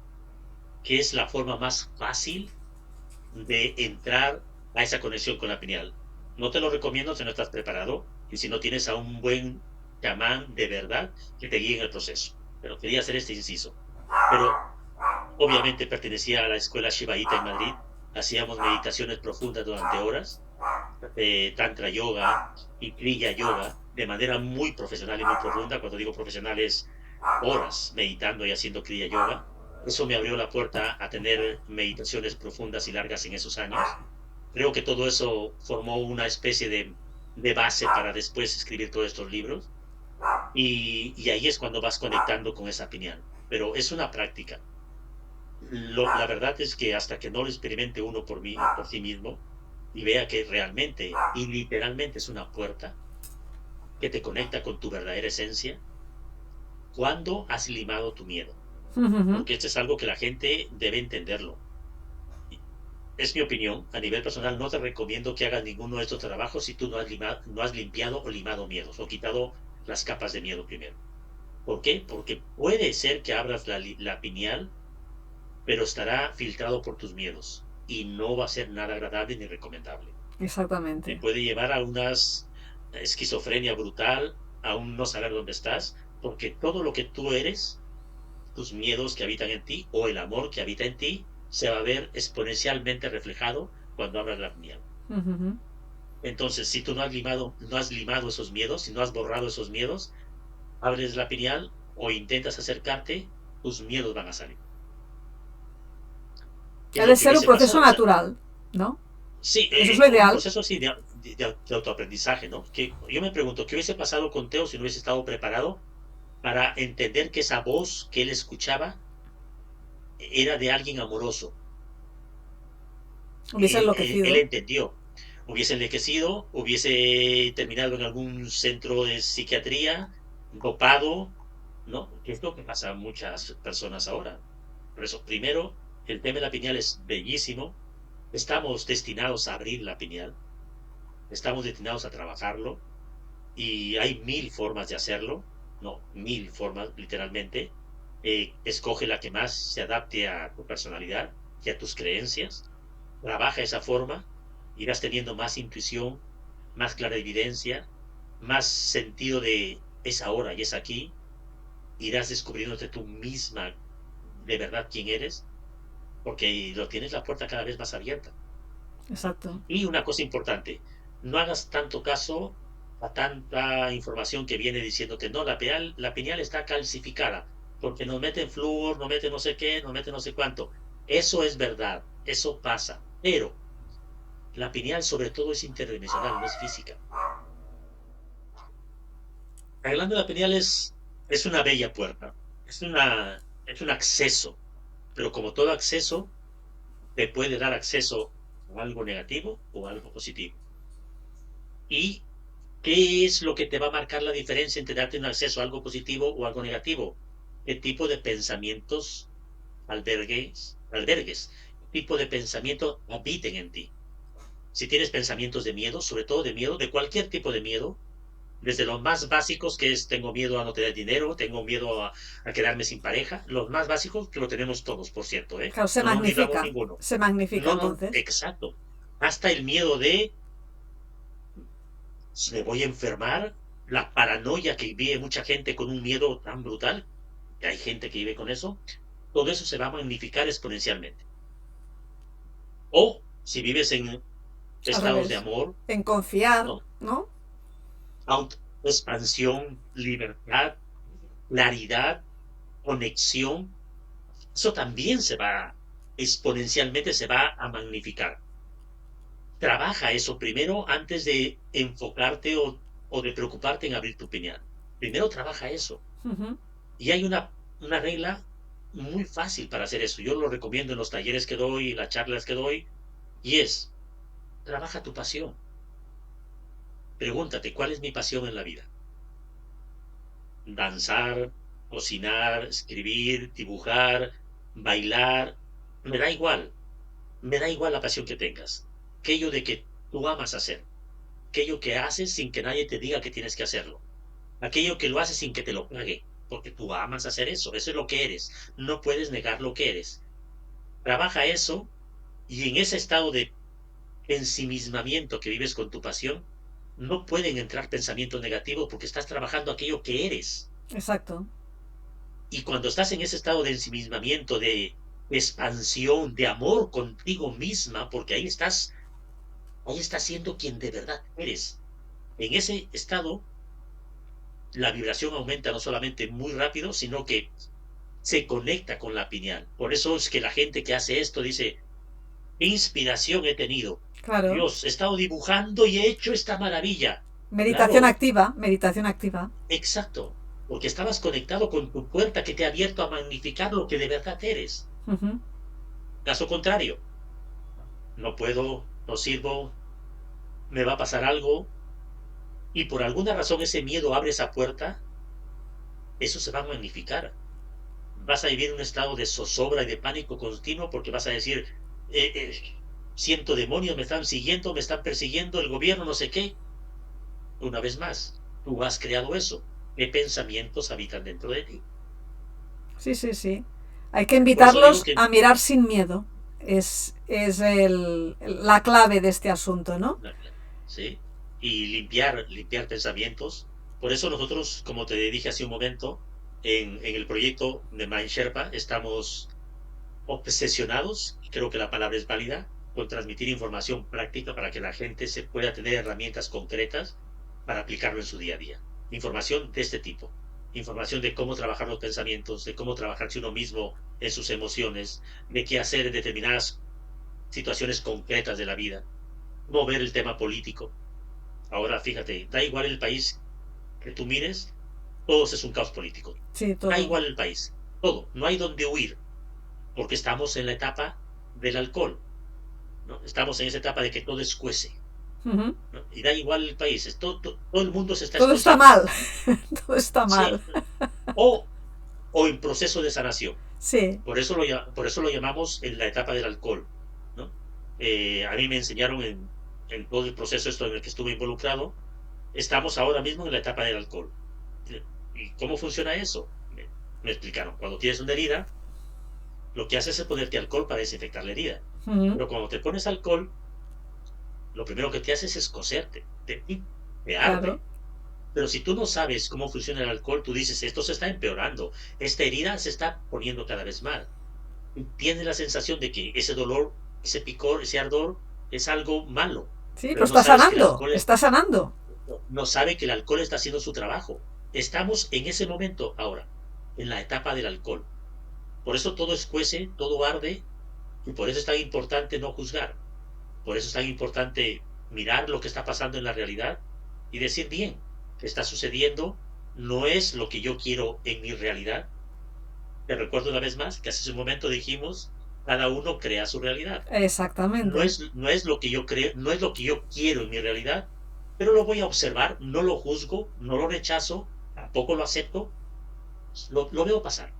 que es la forma más fácil de entrar a esa conexión con la pineal. No te lo recomiendo si no estás preparado y si no tienes a un buen chamán de verdad que te guíe en el proceso. Pero quería hacer este inciso. Pero obviamente pertenecía a la escuela Shivaíta en Madrid. Hacíamos meditaciones profundas durante horas, tantra yoga y kriya yoga, de manera muy profesional y muy profunda. Cuando digo profesional es horas meditando y haciendo kriya yoga. Eso me abrió la puerta a tener meditaciones profundas y largas en esos años. Creo que todo eso formó una especie de base para después escribir todos estos libros. Y ahí es cuando vas conectando con esa pineal. Pero es una práctica. La verdad es que hasta que no lo experimente uno por sí mismo y vea que realmente y literalmente es una puerta que te conecta con tu verdadera esencia, cuando has limado tu miedo. Porque esto es algo que la gente debe entenderlo. Es mi opinión, a nivel personal no te recomiendo que hagas ninguno de estos trabajos si tú no has limpiado o limado miedos o quitado las capas de miedo primero. ¿Por qué? Porque puede ser que abras la pineal, pero estará filtrado por tus miedos y no va a ser nada agradable ni recomendable. Te Exactamente. puede llevar a una esquizofrenia brutal, a un no saber dónde estás, porque todo lo que tú eres, tus miedos que habitan en ti o el amor que habita en ti, se va a ver exponencialmente reflejado cuando abras la pineal. Entonces, si tú no has limado esos miedos, si no has borrado esos miedos, abres la pineal o intentas acercarte, tus miedos van a salir. ¿Qué es Ha de lo que ser un hubiese proceso pasado? O sea, natural, ¿no? sí, Eso es lo un ideal. proceso así de autoaprendizaje, ¿no? Que yo me pregunto, ¿qué hubiese pasado con Teo si no hubiese estado preparado para entender que esa voz que él escuchaba era de alguien amoroso? Hubiese Él enloquecido. entendió. Hubiese enloquecido, hubiese terminado en algún centro de psiquiatría, dopado, ¿no? Que es lo que pasa a muchas personas ahora. Por eso, primero, el tema de la pineal es bellísimo. Estamos destinados a abrir la pineal, estamos destinados a trabajarlo y hay mil formas de hacerlo, no, mil formas, literalmente. escoge la que más se adapte a tu personalidad y a tus creencias, trabaja esa forma, irás teniendo más intuición, más clarividencia, más sentido de es ahora y es aquí, irás descubriéndote tú misma de verdad quién eres, porque lo tienes la puerta cada vez más abierta. Exacto. Y una cosa importante, no hagas tanto caso a tanta información que viene diciéndote, no, la pineal está calcificada, porque nos meten flúor, nos meten no sé qué, nos meten no sé cuánto. Eso es verdad, eso pasa, pero la pineal sobre todo es interdimensional, no es física. La glándula pineal es una bella puerta, es un acceso, pero como todo acceso, te puede dar acceso a algo negativo o a algo positivo. ¿Y qué es lo que te va a marcar la diferencia entre darte un acceso a algo positivo o algo negativo? ¿Qué tipo de pensamientos albergues? ¿Qué tipo de pensamientos habiten en ti? Si tienes pensamientos de miedo, sobre todo de miedo, de cualquier tipo de miedo, desde los más básicos, que es tengo miedo a no tener dinero, tengo miedo a quedarme sin pareja, los más básicos que lo tenemos todos, por cierto, ¿eh? Claro, No nos libramos ninguno. se magnifica No, no, entonces. exacto. Hasta el miedo de me voy a enfermar, la paranoia que vive mucha gente con un miedo tan brutal, que hay gente que vive con eso, todo eso se va a magnificar exponencialmente. O si vives en Al estados de revés. amor, En confiar, ¿no? ¿no? Expansión, libertad, claridad, conexión, eso también exponencialmente se va a magnificar. Trabaja eso primero antes de enfocarte o de preocuparte en abrir tu opinión. Primero trabaja eso. Uh-huh. Y hay una regla muy fácil para hacer eso. Yo lo recomiendo en los talleres que doy, las charlas que doy, y es, trabaja tu pasión. Pregúntate, ¿cuál es mi pasión en la vida? Danzar, cocinar, escribir, dibujar, bailar, me da igual. Me da igual la pasión que tengas. Aquello de que tú amas hacer. Aquello que haces sin que nadie te diga que tienes que hacerlo. Aquello que lo haces sin que te lo pague. Porque tú amas hacer eso. Eso es lo que eres. No puedes negar lo que eres. Trabaja eso y en ese estado de ensimismamiento que vives con tu pasión, no pueden entrar pensamientos negativos porque estás trabajando aquello que eres. Exacto. Y cuando estás en ese estado de ensimismamiento, de expansión, de amor contigo misma, porque ahí estás siendo quien de verdad eres. En ese estado, la vibración aumenta no solamente muy rápido, sino que se conecta con la pineal. Por eso es que la gente que hace esto dice, ¿qué inspiración he tenido? Claro. Dios, he estado dibujando y he hecho esta maravilla. Meditación Claro, activa, meditación activa. exacto, porque estabas conectado con tu puerta que te ha abierto a magnificar lo que de verdad eres. Uh-huh. Caso contrario, no puedo, no sirvo, me va a pasar algo, y por alguna razón ese miedo abre esa puerta, eso se va a magnificar. Vas a vivir un estado de zozobra y de pánico continuo porque vas a decir, eh, eh, siento demonios, me están siguiendo, me están persiguiendo, el gobierno, no sé qué. Una vez más, tú has creado eso. ¿Qué pensamientos habitan dentro de ti? Sí, sí, sí. Hay que Por eso digo invitarlos que a mirar sin miedo. Es la clave de este asunto, ¿no? ¿sí? Y limpiar pensamientos. Por eso nosotros, como te dije hace un momento, en el proyecto de Mind Sherpa estamos obsesionados, y creo que la palabra es válida, con transmitir información práctica para que la gente se pueda tener herramientas concretas para aplicarlo en su día a día. Información de este tipo. Información de cómo trabajar los pensamientos, de cómo trabajarse uno mismo en sus emociones, de qué hacer en determinadas situaciones concretas de la vida, cómo ver el tema político. Ahora, fíjate, da igual el país que tú mires, todo es un caos político. Sí, Da todo. igual el país, todo, no hay donde huir, porque estamos en la etapa del alcohol, ¿no? Estamos en esa etapa de que todo escuece, Uh-huh. ¿no? Y da igual el país, todo el mundo se está Todo está escueciendo, mal. Todo está mal. ¿sí? O, o en proceso de sanación. Sí. Por eso lo llamamos en la etapa del alcohol, ¿no? A mí me enseñaron en todo el proceso esto en el que estuve involucrado, estamos ahora mismo en la etapa del alcohol. ¿Y cómo funciona eso? me explicaron, cuando tienes una herida, lo que haces es ponerte alcohol para desinfectar la herida. Pero cuando te pones alcohol, lo primero que te haces es coserte, te arde. Claro. Pero si tú no sabes cómo funciona el alcohol, tú dices, esto se está empeorando, esta herida se está poniendo cada vez mal. Tienes la sensación de que ese dolor, ese picor, ese ardor es algo malo. Sí, Pero pues no está sabes que el sanando, alcohol está sanando. no sabe que el alcohol está haciendo su trabajo. Estamos en ese momento ahora, en la etapa del alcohol. Por eso todo escuece, todo arde, y por eso es tan importante no juzgar. Por eso es tan importante mirar lo que está pasando en la realidad y decir, bien, ¿qué está sucediendo? No es lo que yo quiero en mi realidad. Te recuerdo una vez más que hace un momento dijimos, cada uno crea su realidad. Exactamente. No es lo que yo creo, no es lo que yo quiero en mi realidad, pero lo voy a observar, no lo juzgo, no lo rechazo, tampoco lo acepto, lo veo pasar,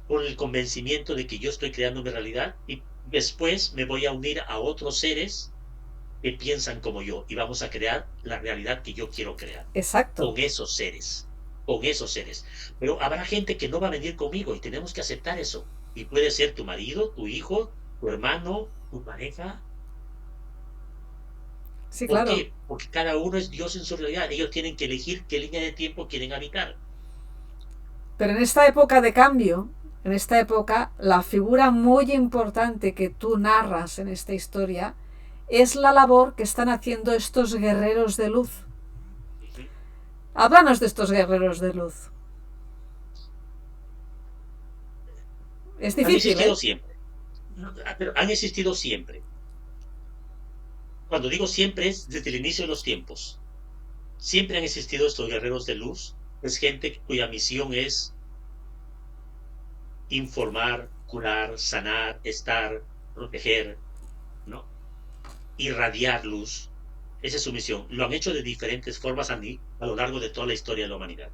con el convencimiento de que yo estoy creando mi realidad y después me voy a unir a otros seres que piensan como yo y vamos a crear la realidad que yo quiero crear Exacto. con esos seres, con esos seres. Pero habrá gente que no va a venir conmigo y tenemos que aceptar eso. Y puede ser tu marido, tu hijo, tu hermano, tu pareja. Sí, ¿Por claro. qué? Porque cada uno es Dios en su realidad. Ellos tienen que elegir qué línea de tiempo quieren habitar. Pero en esta época de cambio, en esta época, la figura muy importante que tú narras en esta historia es la labor que están haciendo estos guerreros de luz. Ujú. Háblanos de estos guerreros de luz. Es Han difícil, existido ¿eh? siempre. Pero han existido siempre. Cuando digo siempre es desde el inicio de los tiempos. Siempre han existido estos guerreros de luz. Es gente cuya misión es informar, curar, sanar, estar, proteger, ¿no? Irradiar luz. Esa es su misión. Lo han hecho de diferentes formas a lo largo de toda la historia de la humanidad.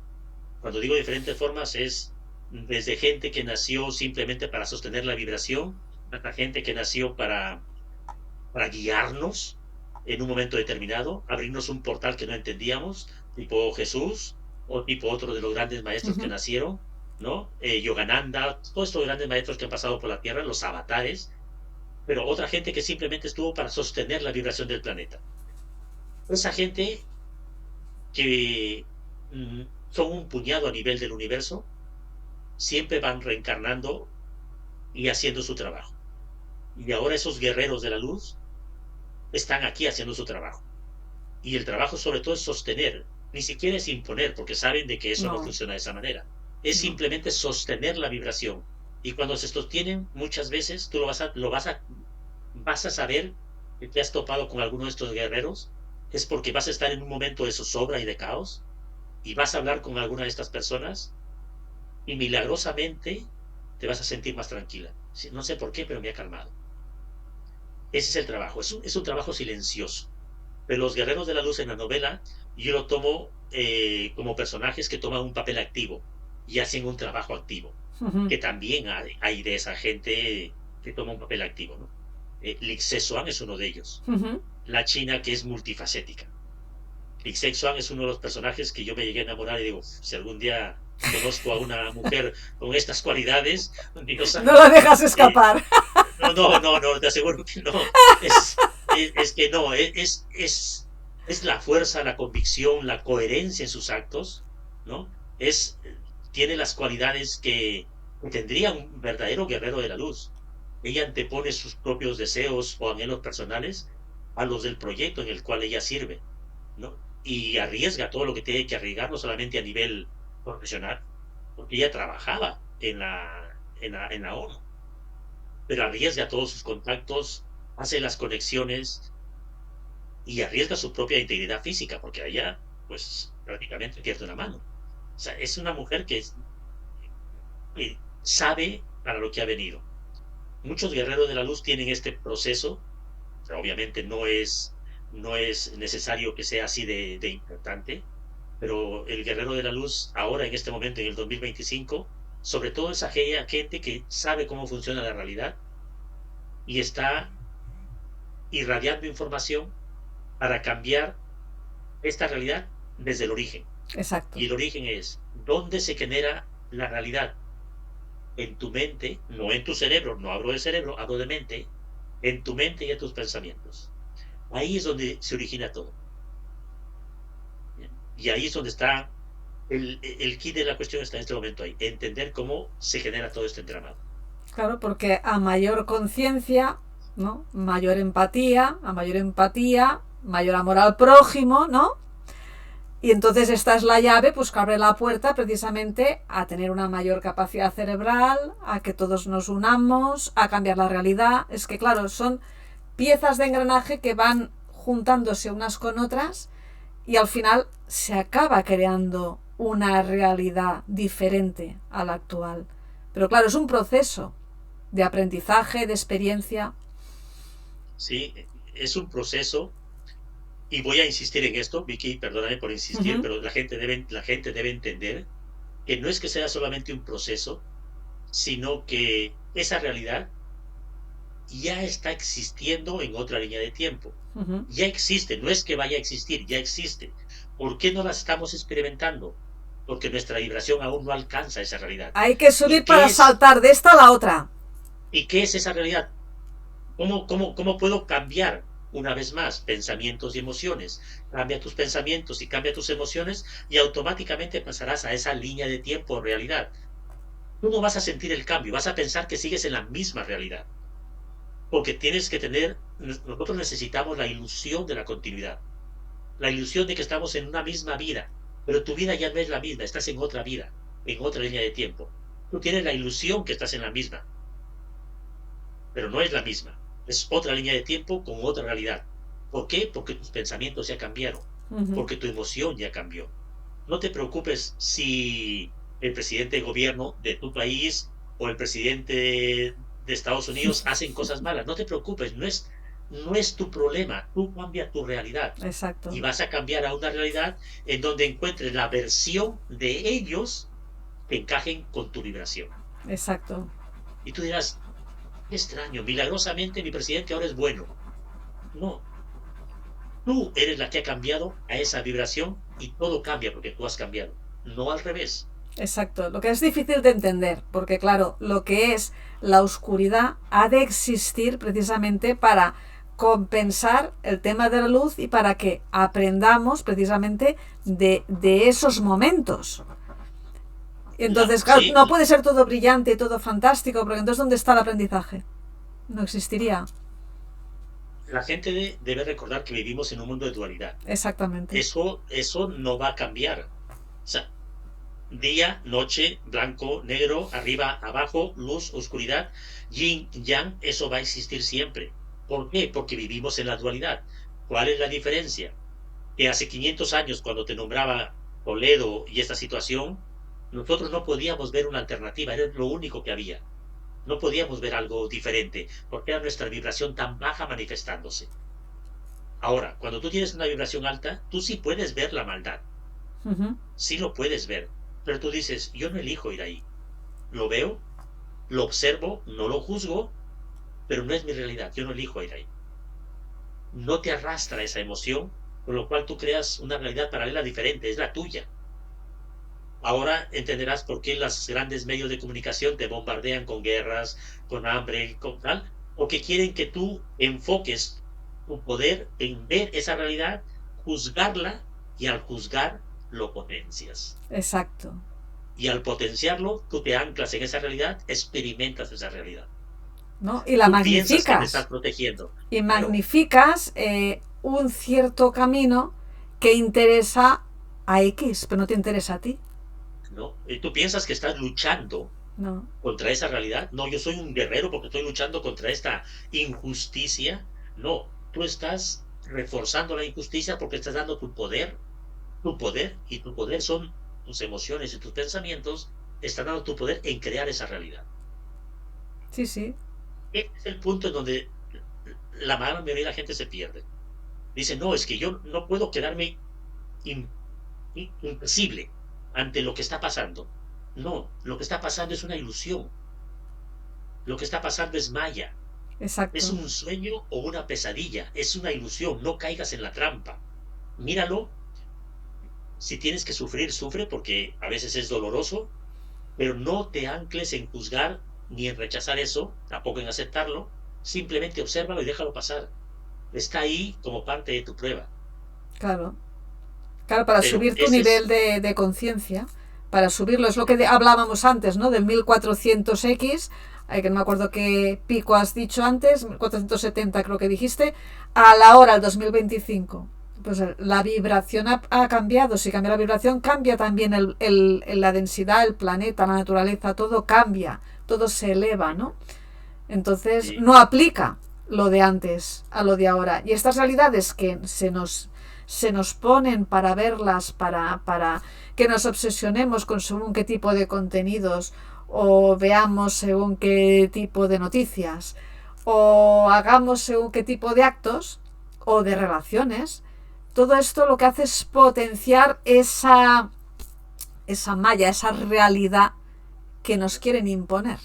Cuando digo diferentes formas es desde gente que nació simplemente para sostener la vibración, hasta gente que nació para guiarnos en un momento determinado, abrirnos un portal que no entendíamos, tipo Jesús, o tipo otro de los grandes maestros que Ujú. nacieron, ¿no? Yogananda, todos estos grandes maestros que han pasado por la Tierra, los avatares, pero otra gente que simplemente estuvo para sostener la vibración del planeta. Esa gente que son un puñado a nivel del universo, siempre van reencarnando y haciendo su trabajo. Y ahora esos guerreros de la luz están aquí haciendo su trabajo. Y el trabajo sobre todo es sostener, ni siquiera es imponer, porque saben de que eso no No, funciona de esa manera. Es no. simplemente sostener la vibración. Y cuando se sostienen, muchas veces tú vas a saber que te has topado con alguno de estos guerreros, es porque vas a estar en un momento de zozobra y de caos, y vas a hablar con alguna de estas personas, y milagrosamente te vas a sentir más tranquila. No sé por qué, pero me ha calmado. Ese es el trabajo, es un trabajo silencioso. Pero los guerreros de la luz en la novela, yo lo tomo como personajes que toman un papel activo y hacen un trabajo activo, Ujú. que también hay de esa gente que toma un papel activo, ¿no? Lixé Soan es uno de ellos, Ujú. la china que es multifacética. Lixé Soan es uno de los personajes que yo me llegué a enamorar y digo, si algún día conozco a una mujer con estas cualidades, Dios No la santo, dejas eh, escapar. no, te aseguro que no. Es que no, es la fuerza, la convicción, la coherencia en sus actos, ¿no? Tiene las cualidades que tendría un verdadero guerrero de la luz. Ella antepone sus propios deseos o anhelos personales a los del proyecto en el cual ella sirve, ¿no? Y arriesga todo lo que tiene que arriesgar, no solamente a nivel profesional, porque ella trabajaba en la ONU, pero arriesga todos sus contactos, hace las conexiones y arriesga su propia integridad física, porque allá, pues, prácticamente pierde una mano. O sea, es una mujer que sabe para lo que ha venido. Muchos guerreros de la luz tienen este proceso, o sea, obviamente no es necesario que sea así de importante, pero el guerrero de la luz, ahora en este momento, en el 2025, sobre todo es aquella gente que sabe cómo funciona la realidad y está irradiando información para cambiar esta realidad desde el origen. Exacto. Y el origen es dónde se genera la realidad en tu mente, no en tu cerebro, no hablo de cerebro, hablo de mente, en tu mente y en tus pensamientos. Ahí es donde se origina todo. ¿Bien? Y ahí es donde está el kit de la cuestión, está en este momento ahí, entender cómo se genera todo este entramado. Claro, porque a mayor conciencia, ¿no? Mayor empatía, a mayor empatía, mayor amor al prójimo, ¿no? Y entonces esta es la llave, pues que abre la puerta precisamente a tener una mayor capacidad cerebral, a que todos nos unamos, a cambiar la realidad. Es que claro, son piezas de engranaje que van juntándose unas con otras y al final se acaba creando una realidad diferente a la actual. Pero claro, es un proceso de aprendizaje, de experiencia. Sí, es un proceso. Y voy a insistir en esto, Vicky, perdóname por insistir, Uh-huh. pero la gente debe entender que no es que sea solamente un proceso, sino que esa realidad ya está existiendo en otra línea de tiempo. Uh-huh. Ya existe, no es que vaya a existir, ya existe. ¿Por qué no la estamos experimentando? Porque nuestra vibración aún no alcanza esa realidad. Hay que ¿Y subir para qué es, saltar de esta a la otra. y qué es esa realidad? ¿Cómo puedo cambiar una vez más pensamientos y emociones? Cambia tus pensamientos y cambia tus emociones y automáticamente pasarás a esa línea de tiempo o realidad. Tú no vas a sentir el cambio, vas a pensar que sigues en la misma realidad. Porque tienes que nosotros necesitamos la ilusión de la continuidad, la ilusión de que estamos en una misma vida, pero tu vida ya no es la misma, estás en otra vida, en otra línea de tiempo. Tú tienes la ilusión que estás en la misma, pero no es la misma. Es otra línea de tiempo con otra realidad. ¿Por qué? Porque tus pensamientos ya cambiaron, Uh-huh. porque tu emoción ya cambió. No te preocupes si el presidente de gobierno de tu país o el presidente de Estados Unidos hacen cosas malas. No te preocupes, no es tu problema. Tú cambias tu realidad Exacto, y vas a cambiar a una realidad en donde encuentres la versión de ellos que encajen con tu vibración. exacto. Y tú dirás, qué extraño, milagrosamente mi presidente ahora es bueno. No, tú eres la que ha cambiado a esa vibración y todo cambia porque tú has cambiado, no al revés. Exacto. Lo que es difícil de entender, porque claro, lo que es la oscuridad ha de existir precisamente para compensar el tema de la luz y para que aprendamos precisamente de esos momentos. Entonces, claro, Sí, no puede ser todo brillante y todo fantástico, porque entonces ¿dónde está el aprendizaje? No existiría. la gente debe recordar que vivimos en un mundo de dualidad. Exactamente. Eso no va a cambiar. O sea, día, noche, blanco, negro, arriba, abajo, luz, oscuridad, yin, yang, eso va a existir siempre. ¿Por qué? Porque vivimos en la dualidad. ¿Cuál es la diferencia? Que hace 500 años, cuando te nombraba Toledo y esta situación, nosotros no podíamos ver una alternativa, era lo único que había. No podíamos ver algo diferente, porque era nuestra vibración tan baja manifestándose. Ahora, cuando tú tienes una vibración alta, tú sí puedes ver la maldad, Uh-huh. sí lo puedes ver, pero tú dices, yo no elijo ir ahí. Lo veo, lo observo, no lo juzgo, pero no es mi realidad, yo no elijo ir ahí. No te arrastra esa emoción, con lo cual tú creas una realidad paralela diferente, es la tuya. Ahora entenderás por qué los grandes medios de comunicación te bombardean con guerras, con hambre, con tal, porque quieren que tú enfoques tu poder en ver esa realidad, juzgarla y al juzgar lo potencias. Exacto. Y al potenciarlo, tú te anclas en esa realidad, experimentas esa realidad. ¿No? Y la Tú piensas que te estás magnificas. protegiendo. Y Claro, magnificas un cierto camino que interesa a X, pero no te interesa a ti. ¿no? Y tú piensas que estás luchando No. contra esa realidad. No, yo soy un guerrero porque estoy luchando contra esta injusticia. No, tú estás reforzando la injusticia porque estás dando tu poder, y tu poder son tus emociones y tus pensamientos, están dando tu poder en crear esa realidad. Sí, sí. Este es el punto en donde la mayoría de la gente se pierde. Dice, no, es que yo no puedo quedarme in, impasible ante lo que está pasando. No, lo que está pasando es una ilusión. Lo que está pasando es maya. Es Exacto. un sueño o una pesadilla, es una ilusión, no caigas en la trampa. Míralo, si tienes que sufrir, sufre porque a veces es doloroso, pero no te ancles en juzgar ni en rechazar eso, tampoco en aceptarlo, simplemente obsérvalo y déjalo pasar. Está ahí como parte de tu prueba. Claro. Claro, para Pero subir tu ese nivel es, de conciencia, para subirlo, es lo que hablábamos antes, ¿no? Del 1400X, que no me acuerdo qué pico has dicho antes, 1470 creo que dijiste, a la hora, al 2025. Pues la vibración ha cambiado. Si cambia la vibración, cambia también la densidad, el planeta, la naturaleza, todo cambia, todo se eleva, ¿no? Entonces y no aplica lo de antes a lo de ahora. Y estas realidades que se nos ponen para verlas, para que nos obsesionemos con según qué tipo de contenidos, o veamos según qué tipo de noticias, o hagamos según qué tipo de actos o de relaciones, todo esto lo que hace es potenciar esa malla, esa realidad que nos quieren imponer.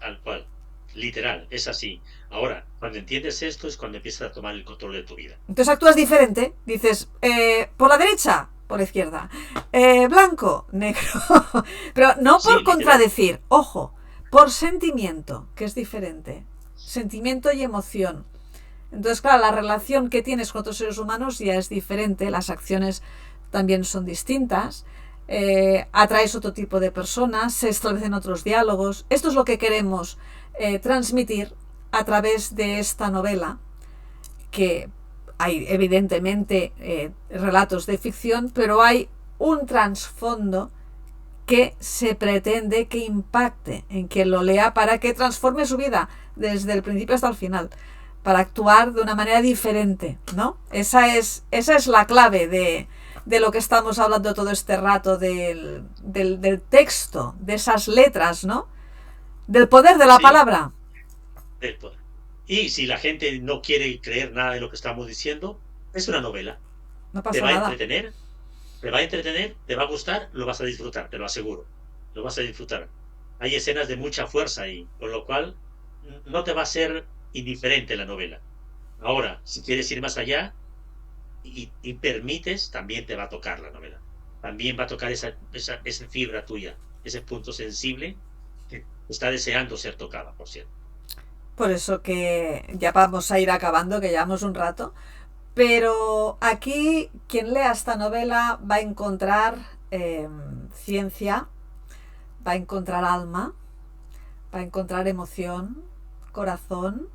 tal cual, literal, es así. Ahora, cuando entiendes esto es cuando empiezas a tomar el control de tu vida. Entonces actúas diferente, dices, por la derecha, por la izquierda, blanco, negro, pero no por Sí, literal. contradecir, ojo, por sentimiento, que es diferente, sentimiento y emoción. Entonces, claro, la relación que tienes con otros seres humanos ya es diferente, las acciones también son distintas, atraes otro tipo de personas, se establecen otros diálogos. Esto es lo que queremos transmitir a través de esta novela, que hay evidentemente relatos de ficción, pero hay un trasfondo que se pretende que impacte en quien lo lea para que transforme su vida desde el principio hasta el final, para actuar de una manera diferente, ¿no? Esa es la clave de lo que estamos hablando todo este rato, del texto, de esas letras, ¿no? Del poder de la Sí, palabra. del poder. Y si la gente no quiere creer nada de lo que estamos diciendo, es una novela. No Te pasa va a nada. entretener, te va a entretener, te va a gustar, lo vas a disfrutar, te lo aseguro. Lo vas a disfrutar. Hay escenas de mucha fuerza ahí, con lo cual no te va a ser indiferente la novela. Ahora, si quieres ir más allá y permites, también te va a tocar la novela. También va a tocar esa fibra tuya, ese punto sensible que está deseando ser tocada, por cierto. Por eso que ya vamos a ir acabando, que llevamos un rato. Pero aquí quien lea esta novela va a encontrar ciencia, va a encontrar alma, va a encontrar emoción, corazón,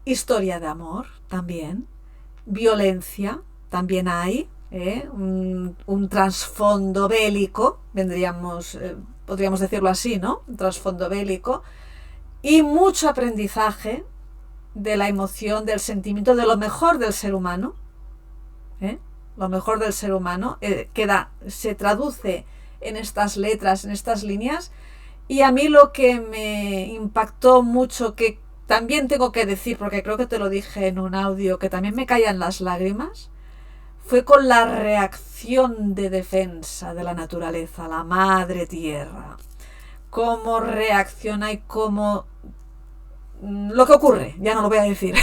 historia de amor también, violencia también hay, un trasfondo bélico, podríamos decirlo así, ¿no? Un trasfondo bélico y mucho aprendizaje de la emoción, del sentimiento, de lo mejor del ser humano, ¿eh? Lo mejor del ser humano, se traduce en estas letras, en estas líneas. Y a mí lo que me impactó mucho, que también tengo que decir, porque creo que te lo dije en un audio, que también me caían las lágrimas, fue con la reacción de defensa de la naturaleza, la madre tierra. Cómo reacciona y cómo... Lo que ocurre, ya no lo voy a decir.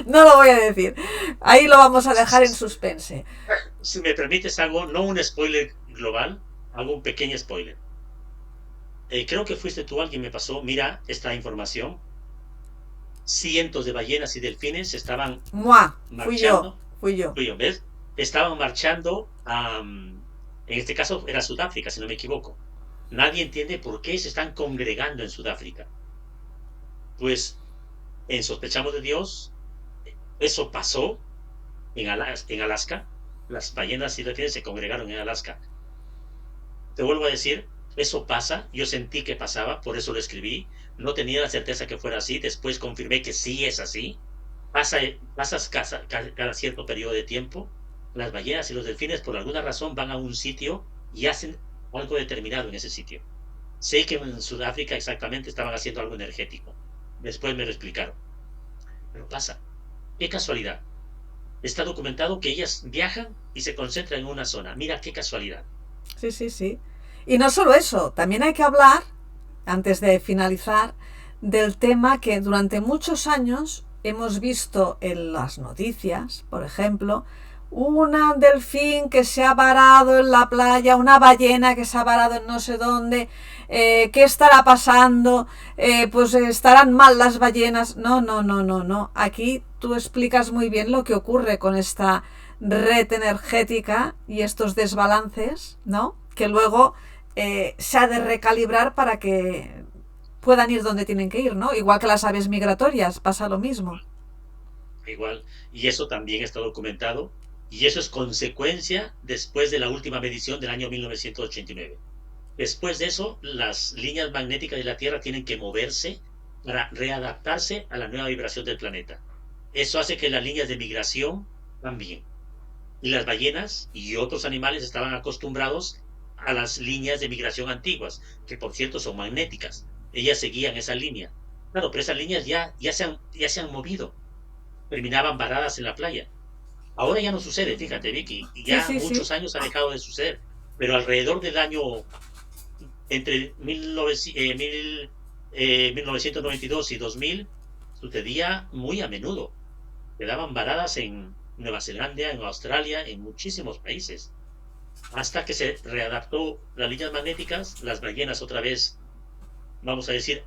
No lo voy a decir. Ahí lo vamos a dejar en suspense. Si me permites, hago no un spoiler global, hago un pequeño spoiler. Creo que fuiste tú alguien me pasó, mira esta información. Cientos de ballenas y delfines estaban Moi, fui yo, marchando, fui yo. ¿ves? Estaban marchando en este caso era Sudáfrica, si no me equivoco. Nadie entiende por qué se están congregando en Sudáfrica. Pues en Sospechamos de Dios, eso pasó en Alaska. Las ballenas y delfines se congregaron en Alaska. Te vuelvo a decir, eso pasa, yo sentí que pasaba, por eso lo escribí, no tenía la certeza que fuera así, después confirmé que sí es así, pasas cada cierto periodo de tiempo, las ballenas y los delfines por alguna razón van a un sitio y hacen algo determinado en ese sitio. Sé que en Sudáfrica exactamente estaban haciendo algo energético, después me lo explicaron, pero pasa, qué casualidad, está documentado que ellas viajan y se concentran en una zona, mira qué casualidad. Sí, sí, sí. Y no solo eso, también hay que hablar, antes de finalizar, del tema que durante muchos años hemos visto en las noticias, por ejemplo, un delfín que se ha varado en la playa, una ballena que se ha varado en no sé dónde, ¿qué estará pasando? Pues estarán mal las ballenas. No. Aquí tú explicas muy bien lo que ocurre con esta red energética y estos desbalances, ¿no? Que luego se ha de recalibrar para que puedan ir donde tienen que ir, ¿no? Igual que las aves migratorias, pasa lo mismo. Igual, y eso también está documentado, y eso es consecuencia después de la última medición del año 1989. Después de eso, las líneas magnéticas de la Tierra tienen que moverse para readaptarse a la nueva vibración del planeta. Eso hace que las líneas de migración cambien. Y las ballenas y otros animales estaban acostumbrados a las líneas de migración antiguas, que por cierto son magnéticas. Ellas seguían esa línea. Claro, pero esas líneas ya se han movido, terminaban varadas en la playa. Ahora ya no sucede, fíjate, Vicky, y Sí, ya sí, sí. muchos años ha dejado de suceder, pero alrededor del año entre 1992 y 2000 sucedía muy a menudo. Quedaban varadas en Nueva Zelanda, en Australia, en muchísimos países. Hasta que se readaptó las líneas magnéticas, las ballenas otra vez, vamos a decir,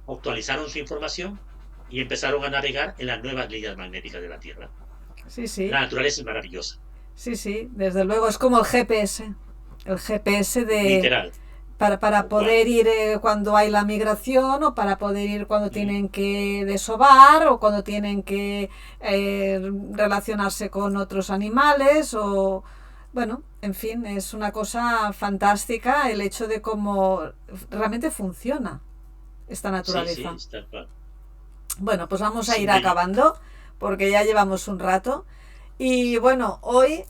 actualizaron su información y empezaron a navegar en las nuevas líneas magnéticas de la Tierra. Sí, sí. La naturaleza es maravillosa, Sí, sí, desde luego es como el GPS. El GPS de literal, para tal cual. poder ir cuando hay la migración o para poder ir cuando tienen que desovar o cuando tienen que relacionarse con otros animales o bueno, en fin, es una cosa fantástica el hecho de cómo realmente funciona esta Sí, sí, naturaleza. es tal cual. Bueno, pues vamos a Sí, ir acabando porque ya llevamos un rato. Y bueno, hoy,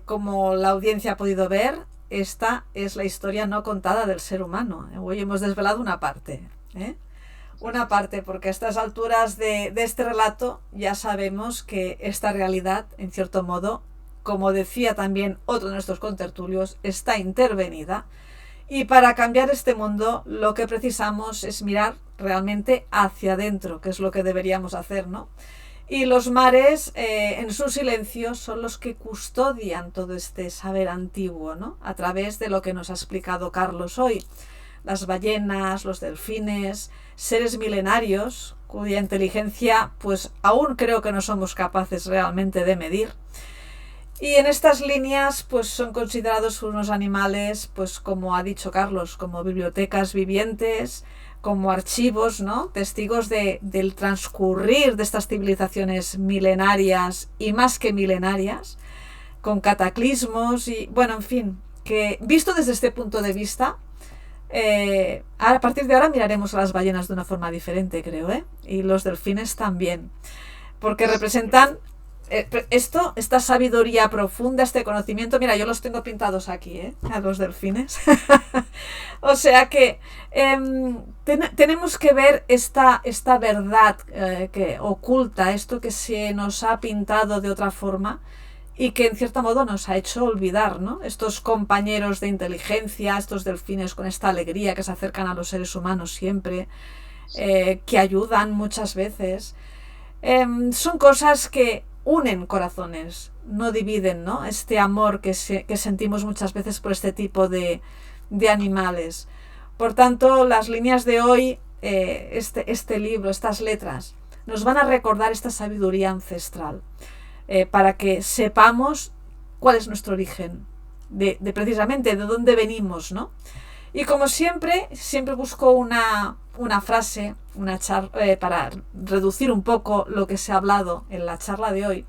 como la audiencia ha podido ver, esta es la historia no contada del ser humano. Hoy hemos desvelado una parte. ¿Eh? Una parte, porque a estas alturas de este relato ya sabemos que esta realidad, en cierto modo, como decía también otro de nuestros contertulios, está intervenida. Y para cambiar este mundo lo que precisamos es mirar realmente hacia adentro, que es lo que deberíamos hacer, ¿no? Y los mares, en su silencio, son los que custodian todo este saber antiguo, ¿no? A través de lo que nos ha explicado Carlos hoy. Las ballenas, los delfines, seres milenarios, cuya inteligencia, pues aún creo que no somos capaces realmente de medir. Y en estas líneas, pues son considerados unos animales, pues como ha dicho Carlos, como bibliotecas vivientes, como archivos, ¿no? Testigos del transcurrir de estas civilizaciones milenarias y más que milenarias, con cataclismos y, bueno, en fin, que visto desde este punto de vista, a partir de ahora miraremos a las ballenas de una forma diferente, creo, ¿eh? Y los delfines también, porque representan esta sabiduría profunda, este conocimiento. Mira, yo los tengo pintados aquí, a los delfines. O sea que tenemos que ver esta verdad que oculta, esto que se nos ha pintado de otra forma y que en cierto modo nos ha hecho olvidar, ¿no? Estos compañeros de inteligencia, estos delfines con esta alegría que se acercan a los seres humanos siempre, que ayudan muchas veces. Son cosas que unen corazones, no dividen, ¿no? Este amor que sentimos muchas veces por este tipo de animales. Por tanto, las líneas de hoy, este libro, estas letras, nos van a recordar esta sabiduría ancestral, para que sepamos cuál es nuestro origen, de precisamente de dónde venimos, ¿no? Y como siempre busco una frase, para reducir un poco lo que se ha hablado en la charla de hoy.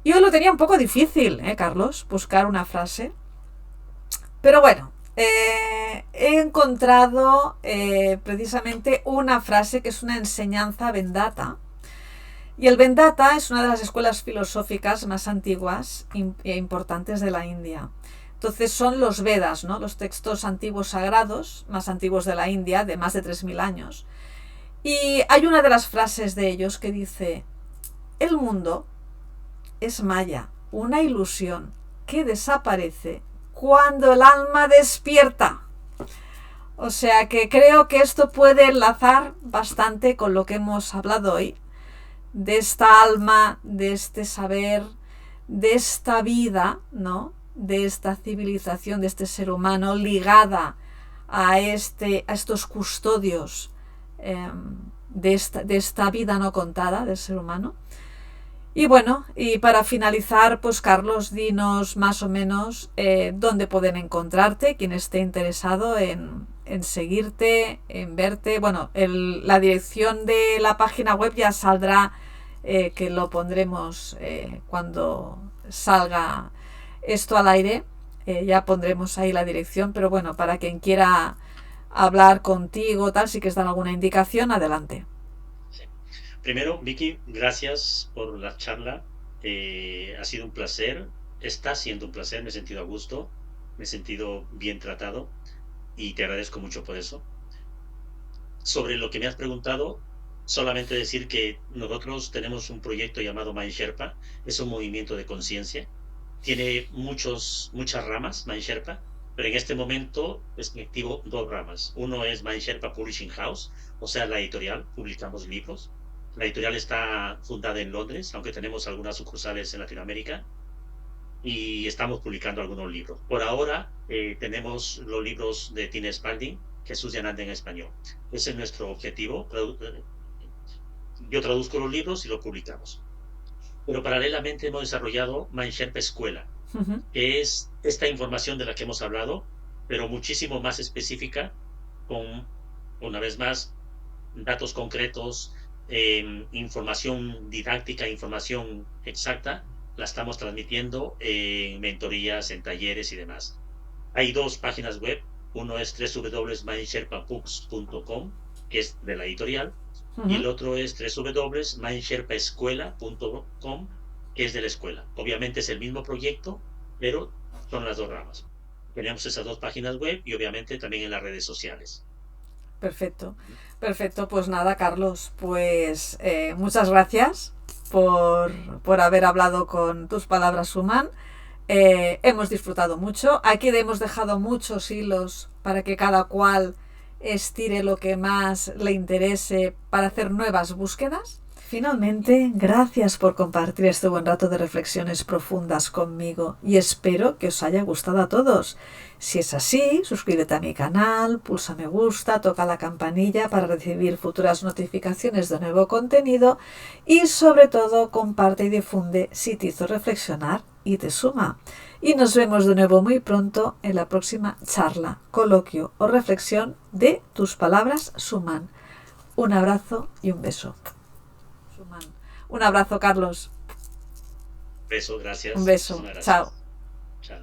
Y hoy lo tenía un poco difícil, Carlos, buscar una frase. Pero bueno, he encontrado precisamente una frase que es una enseñanza Vedanta. Y el Vedanta es una de las escuelas filosóficas más antiguas e importantes de la India. Entonces son los Vedas, ¿no? Los textos antiguos sagrados más antiguos de la India, de más de 3000 años. Y hay una de las frases de ellos que dice: el mundo es maya, una ilusión que desaparece cuando el alma despierta. O sea que creo que esto puede enlazar bastante con lo que hemos hablado hoy, de esta alma, de este saber, de esta vida, ¿no? De esta civilización, de este ser humano, ligada a estos custodios de esta vida no contada del ser humano. Y bueno, y para finalizar, pues Carlos, dinos más o menos dónde pueden encontrarte, quien esté interesado en seguirte, en verte. Bueno, la dirección de la página web ya saldrá, que lo pondremos cuando salga esto al aire, ya pondremos ahí la dirección, pero bueno, para quien quiera hablar contigo, tal, si quieres dar alguna indicación, adelante. Sí. Primero, Vicky, gracias por la charla. Ha sido un placer, está siendo un placer, me he sentido a gusto, me he sentido bien tratado y te agradezco mucho por eso. Sobre lo que me has preguntado, solamente decir que nosotros tenemos un proyecto llamado Mind Sherpa, es un movimiento de conciencia, tiene muchas ramas, Mind Sherpa, pero en este momento es activo dos ramas. Uno es Mind Sherpa Publishing House, o sea, la editorial, publicamos libros. La editorial está fundada en Londres, aunque tenemos algunas sucursales en Latinoamérica, y estamos publicando algunos libros. Por ahora tenemos los libros de Tina Spalding, Jesús de Ananda en español. Ese es nuestro objetivo. Yo traduzco los libros y los publicamos. Pero paralelamente hemos desarrollado Mind Sherpa Escuela, que es esta información de la que hemos hablado, pero muchísimo más específica, con, una vez más, datos concretos, información didáctica, información exacta, la estamos transmitiendo en mentorías, en talleres y demás. Hay dos páginas web, uno es www.mindsherpabooks.com, que es de la editorial, y el otro es www.mindsherpaescuela.com, que es de la escuela. Obviamente es el mismo proyecto, pero son las dos ramas. Tenemos esas dos páginas web y obviamente también en las redes sociales. Perfecto, perfecto. Pues nada, Carlos, pues muchas gracias por haber hablado. Con tus palabras suman. Hemos disfrutado mucho. Aquí hemos dejado muchos hilos para que cada cual estire lo que más le interese para hacer nuevas búsquedas. Finalmente, gracias por compartir este buen rato de reflexiones profundas conmigo y espero que os haya gustado a todos. Si es así, suscríbete a mi canal, pulsa me gusta, toca la campanilla para recibir futuras notificaciones de nuevo contenido y sobre todo comparte y difunde si te hizo reflexionar y te suma. Y nos vemos de nuevo muy pronto en la próxima charla, coloquio o reflexión de Tus palabras suman. Un abrazo y un beso. Un abrazo, Carlos. Beso, gracias. Un beso. Chao. Chao.